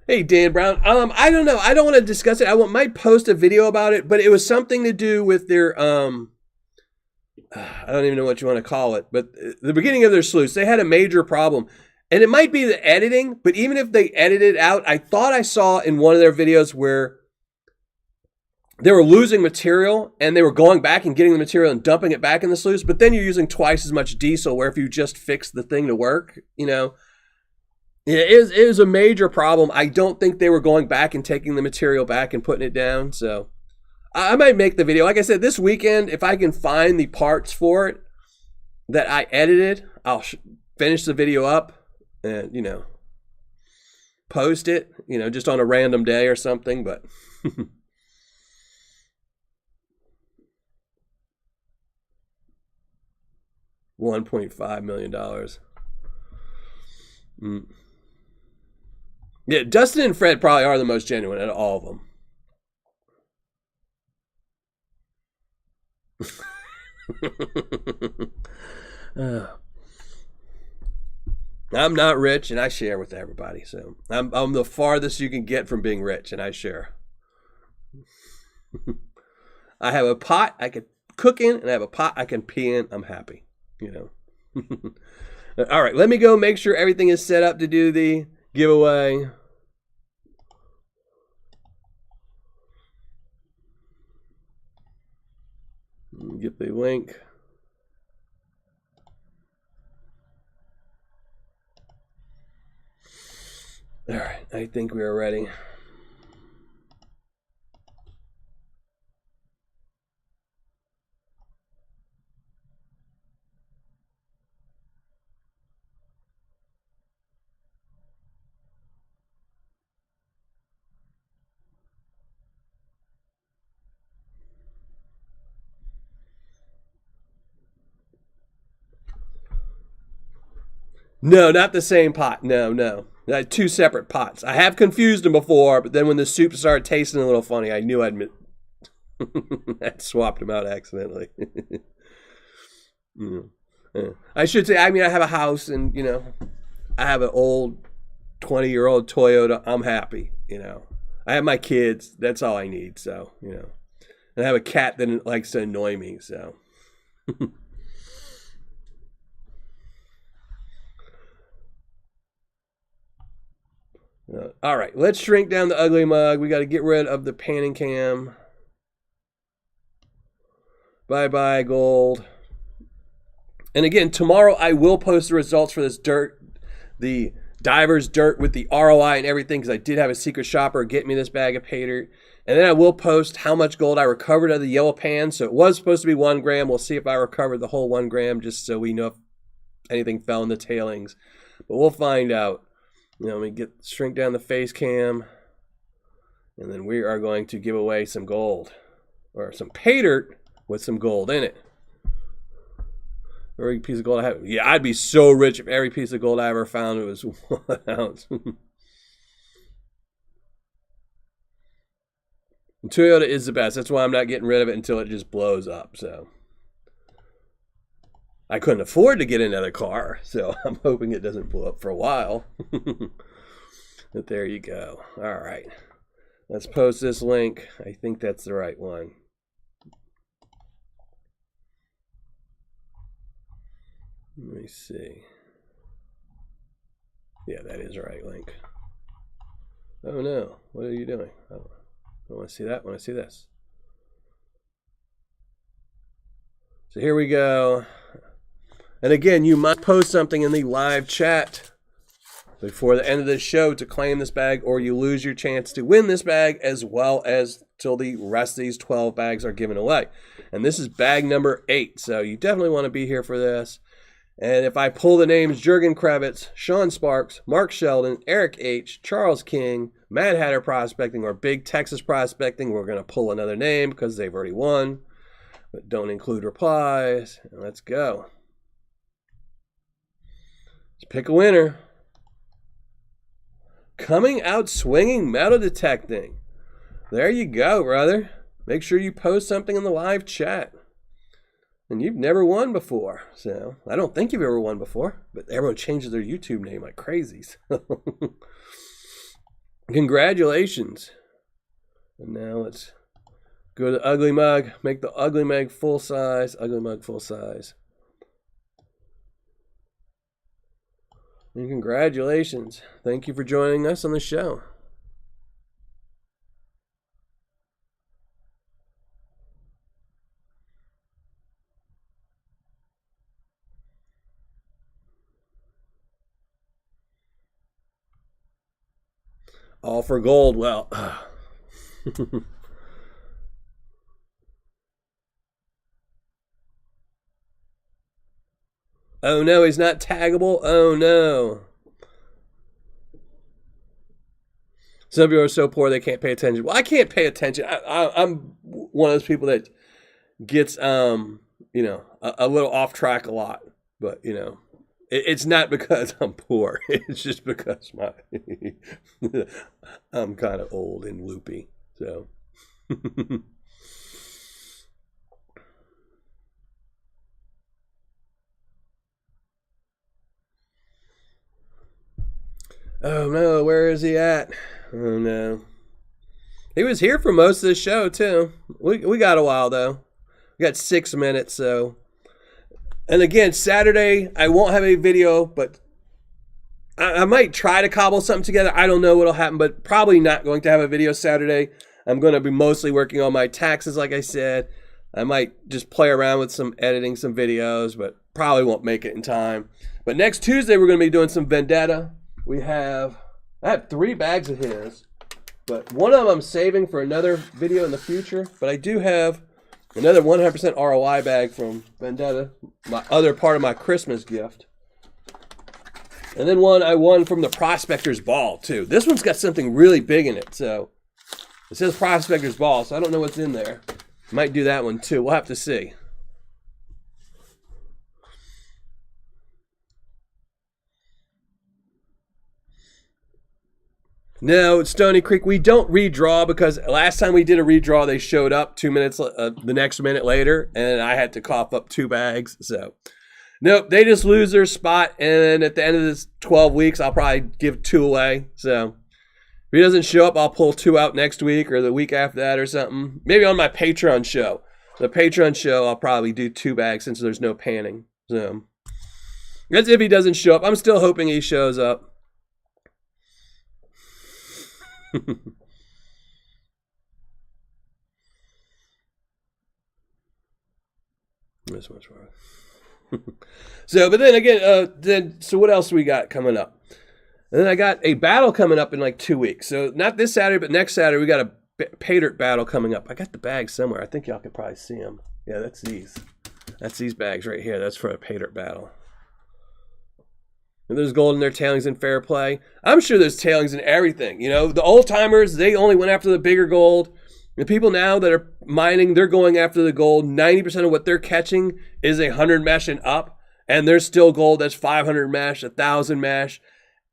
Hey, Dan Brown. I don't know. I don't want to discuss it. I might post a video about it, but it was something to do with their I don't even know what you want to call it, but the beginning of their sluice, they had a major problem. And it might be the editing, but even if they edited out, I thought I saw in one of their videos where they were losing material and they were going back and getting the material and dumping it back in the sluice, but then you're using twice as much diesel where if you just fix the thing to work, It is a major problem. I don't think they were going back and taking the material back and putting it down. So I might make the video. Like I said, this weekend, if I can find the parts for it that I edited, I'll finish the video up and, post it, just on a random day or something. But $1.5 million. Yeah, Dustin and Fred probably are the most genuine out of all of them. I'm not rich, and I share with everybody. So I'm the farthest you can get from being rich, and I share. I have a pot I can cook in, and I have a pot I can pee in. I'm happy, All right, let me go make sure everything is set up to do the giveaway. Get the link. All right, I think we are ready. No, not the same pot. No. Two separate pots. I have confused them before, but then when the soup started tasting a little funny, I knew I'd swapped them out accidentally. I should say, I mean, I have a house and, you know, I have an old 20-year-old Toyota. I'm happy, you know. I have my kids. That's all I need. So, you know, and I have a cat that likes to annoy me. So, all right, let's shrink down the ugly mug. We got to get rid of the panning cam. Bye-bye, gold. And again, tomorrow I will post the results for this dirt, the diver's dirt with the ROI and everything, because I did have a secret shopper get me this bag of Paydirt. And then I will post how much gold I recovered out of the yellow pan. So it was supposed to be 1 gram. We'll see if I recovered the whole 1 gram, just so we know if anything fell in the tailings. But we'll find out. You know, let me shrink down the face cam. And then we are going to give away some gold, or some Paydirt with some gold in it. Every piece of gold I have. Yeah, I'd be so rich if every piece of gold I ever found was 1 ounce. Toyota is the best. That's why I'm not getting rid of it until it just blows up. So I couldn't afford to get another car, so I'm hoping it doesn't blow up for a while. But there you go. All right. Let's post this link. I think that's the right one. Let me see. Yeah, that is the right link. Oh no, what are you doing? Oh, I want to see that. I want to see this. So here we go. And again, you must post something in the live chat before the end of this show to claim this bag, or you lose your chance to win this bag, as well as till the rest of these 12 bags are given away. And this is bag number 8, so you definitely want to be here for this. And if I pull the names Jurgen Kravitz, Sean Sparks, Mark Sheldon, Eric H., Charles King, Mad Hatter Prospecting, or Big Texas Prospecting, we're going to pull another name because they've already won. But don't include replies. And let's go. Let's pick a winner. Coming out swinging, metal detecting. There you go, brother. Make sure you post something in the live chat. And you've never won before. So I don't think you've ever won before, but everyone changes their YouTube name like crazy. So congratulations. And now let's go to the ugly mug. Make the ugly mug full size. Ugly mug full size. And congratulations. Thank you for joining us on the show. All for gold. Well, oh no, he's not taggable. Oh no. Some people are so poor they can't pay attention. Well, I can't pay attention. I'm one of those people that gets, you know, a little off track a lot. But, you know, it's not because I'm poor. It's just because I'm kind of old and loopy. So. Oh no, where is he at? Oh no. He was here for most of the show too. We got a while though. We got 6 minutes, so. And again, Saturday, I won't have a video, but I might try to cobble something together. I don't know what'll happen, but probably not going to have a video Saturday. I'm going to be mostly working on my taxes, like I said. I might just play around with some editing, some videos, but probably won't make it in time. But next Tuesday, we're going to be doing some Vendetta. I have 3 bags of his, but one of them I'm saving for another video in the future. But I do have another 100% ROI bag from Vendetta, my other part of my Christmas gift. And then one I won from the Prospector's Ball, too. This one's got something really big in it. So it says Prospector's Ball, so I don't know what's in there. Might do that one, too. We'll have to see. No, Stony Creek, we don't redraw because last time we did a redraw, they showed up 2 minutes, the next minute later, and I had to cough up 2 bags. So Nope, they just lose their spot, and at the end of this 12 weeks, I'll probably give 2 away. So if he doesn't show up, I'll pull 2 out next week or the week after that or something. Maybe on my Patreon show. The Patreon show, I'll probably do 2 bags since there's no panning. So that's if he doesn't show up. I'm still hoping he shows up. This much more. So, but then again, so what else we got coming up? And then I got a battle coming up in like 2 weeks. So not this Saturday, but next Saturday we got a Paydirt battle coming up. I got the bags somewhere. I think y'all could probably see them. Yeah, that's these. That's these bags right here. That's for a Paydirt battle. And there's gold in their tailings in fair play. I'm sure there's tailings in everything. You know, the old timers, they only went after the bigger gold. The people now that are mining, they're going after the gold. 90% of what they're catching is 100 mesh and up. And there's still gold that's 500 mesh, 1,000 mesh.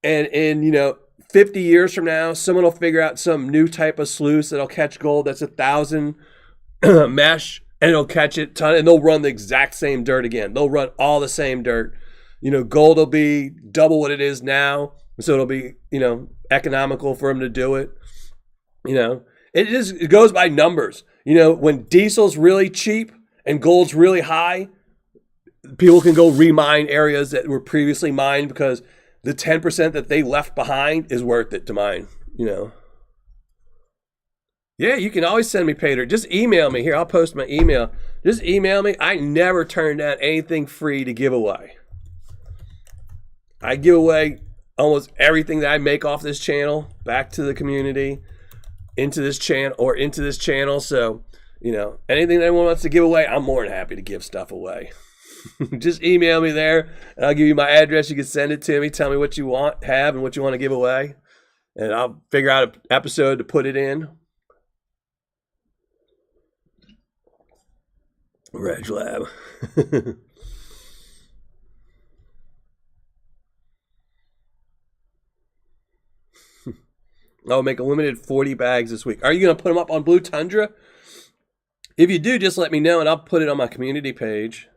And in, 50 years from now, someone will figure out some new type of sluice that'll catch gold that's 1,000 mesh. And it'll catch it ton, and they'll run the exact same dirt again. They'll run all the same dirt. Gold will be double what it is now. So it'll be, economical for them to do it. It goes by numbers. When diesel's really cheap and gold's really high, people can go remine areas that were previously mined because the 10% that they left behind is worth it to mine, Yeah, you can always send me Paydirt. Just email me. Here, I'll post my email. Just email me. I never turn down anything free to give away. I give away almost everything that I make off this channel back to the community, into this channel. So, anything that anyone wants to give away, I'm more than happy to give stuff away. Just email me there, and I'll give you my address. You can send it to me. Tell me what you have and what you want to give away, and I'll figure out an episode to put it in. Reg Lab. I'll make a limited 40 bags this week. Are you going to put them up on Blue Tundra? If you do, just let me know, and I'll put it on my community page.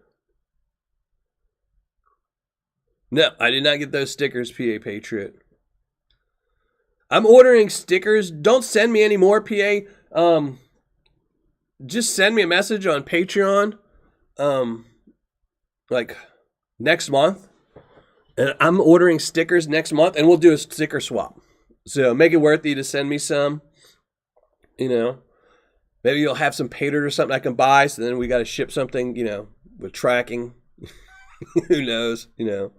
No, I did not get those stickers, PA Patriot. I'm ordering stickers. Don't send me any more, PA. Just send me a message on Patreon, like next month. And I'm ordering stickers next month, and we'll do a sticker swap. So make it worth you to send me some. Maybe you'll have some Paydirt or something I can buy. So then we got to ship something, with tracking. Who knows, And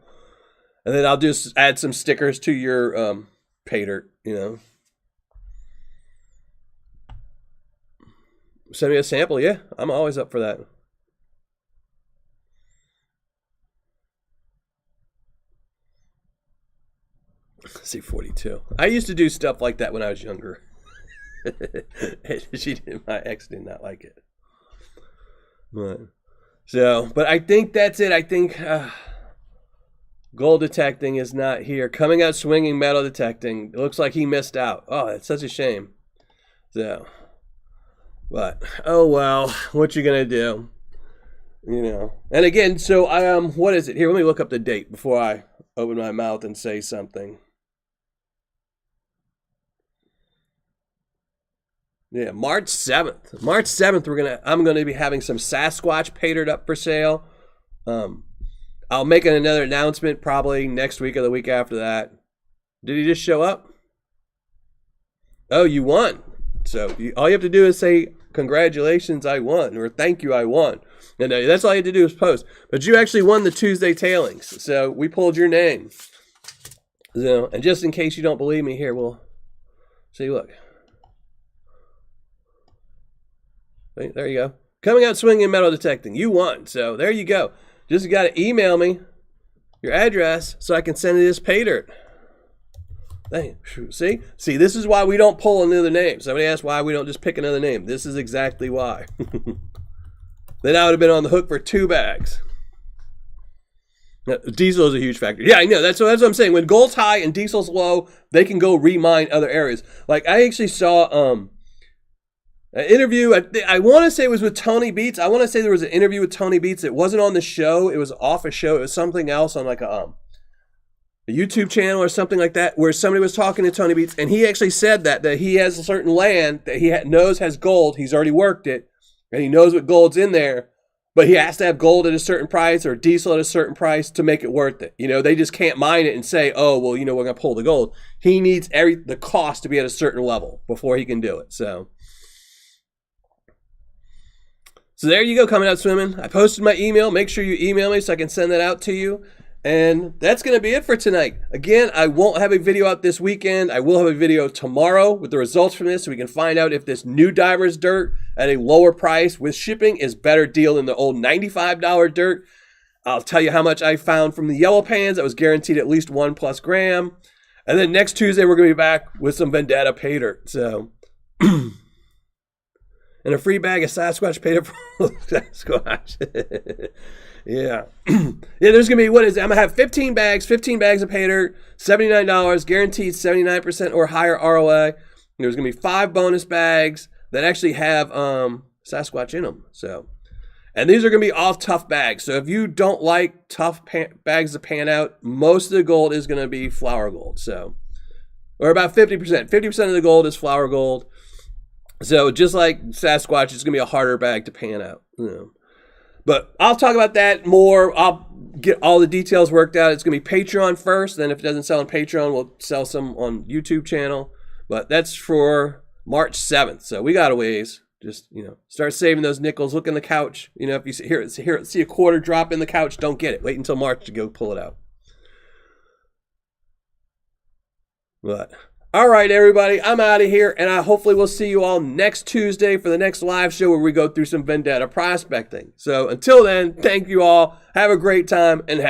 then I'll just add some stickers to your Paydirt, Send me a sample. Yeah, I'm always up for that. See, 42. I used to do stuff like that when I was younger. My ex did not like it. But I think that's it. I think gold detecting is not here. Coming out swinging, metal detecting. It looks like he missed out. Oh, that's such a shame. But oh well, what you gonna do? And again, so what is it? Here, let me look up the date before I open my mouth and say something. Yeah, March 7th. March 7th, I'm gonna be having some Sasquatch Paydirt up for sale. I'll make another announcement probably next week or the week after that. Did he just show up? Oh, you won. So all you have to do is say, congratulations, I won, or thank you, I won. And that's all you have to do is post. But you actually won the Tuesday tailings. So we pulled your name. And just in case you don't believe me, here, we'll see, look. There you go. Coming out swinging, metal detecting. You won. So there you go. Just got to email me your address so I can send you this Paydirt. See, this is why we don't pull another name. Somebody asked why we don't just pick another name. This is exactly why. Then I would have been on the hook for 2 bags. Now, diesel is a huge factor. Yeah, I know. That's what I'm saying. When gold's high and diesel's low, they can go remine other areas. Like I actually saw, An interview, I want to say it was with Tony Beats. I want to say there was an interview with Tony Beats. It wasn't on the show. It was off a show. It was something else on like a YouTube channel or something like that, where somebody was talking to Tony Beats, and he actually said that he has a certain land that he knows has gold. He's already worked it, and he knows what gold's in there, but he has to have gold at a certain price or diesel at a certain price to make it worth it. You know, they just can't mine it and say, oh, well, you know, we're going to pull the gold. He needs the cost to be at a certain level before he can do it. So there you go, Coming Out Swimming. I posted my email. Make sure you email me so I can send that out to you. And that's going to be it for tonight. Again, I won't have a video out this weekend. I will have a video tomorrow with the results from this so we can find out if this new diver's dirt at a lower price with shipping is better deal than the old $95 dirt. I'll tell you how much I found from the yellow pans that was guaranteed at least 1+ gram. And then next Tuesday, we're going to be back with some Vendetta Paydirt. So, and a free bag of Sasquatch Paydirt for Sasquatch. Yeah. Yeah, there's going to be, I'm going to have 15 bags of Paydirt, $79, guaranteed 79% or higher ROI. There's going to be 5 bonus bags that actually have Sasquatch in them. So, and these are going to be all tough bags. So if you don't like tough bags to pan out, most of the gold is going to be flour gold. So, or about 50%. 50% of the gold is flour gold. So just like Sasquatch, it's going to be a harder bag to pan out. You know. But I'll talk about that more. I'll get all the details worked out. It's going to be Patreon first. Then if it doesn't sell on Patreon, we'll sell some on YouTube channel. But that's for March 7th. So we got a ways. Just, you know, start saving those nickels. Look in the couch. You know, if you see a quarter drop in the couch, don't get it. Wait until March to go pull it out. But all right, everybody, I'm out of here, and I hopefully will see you all next Tuesday for the next live show where we go through some Vendetta prospecting. So until then, thank you all. Have a great time, and have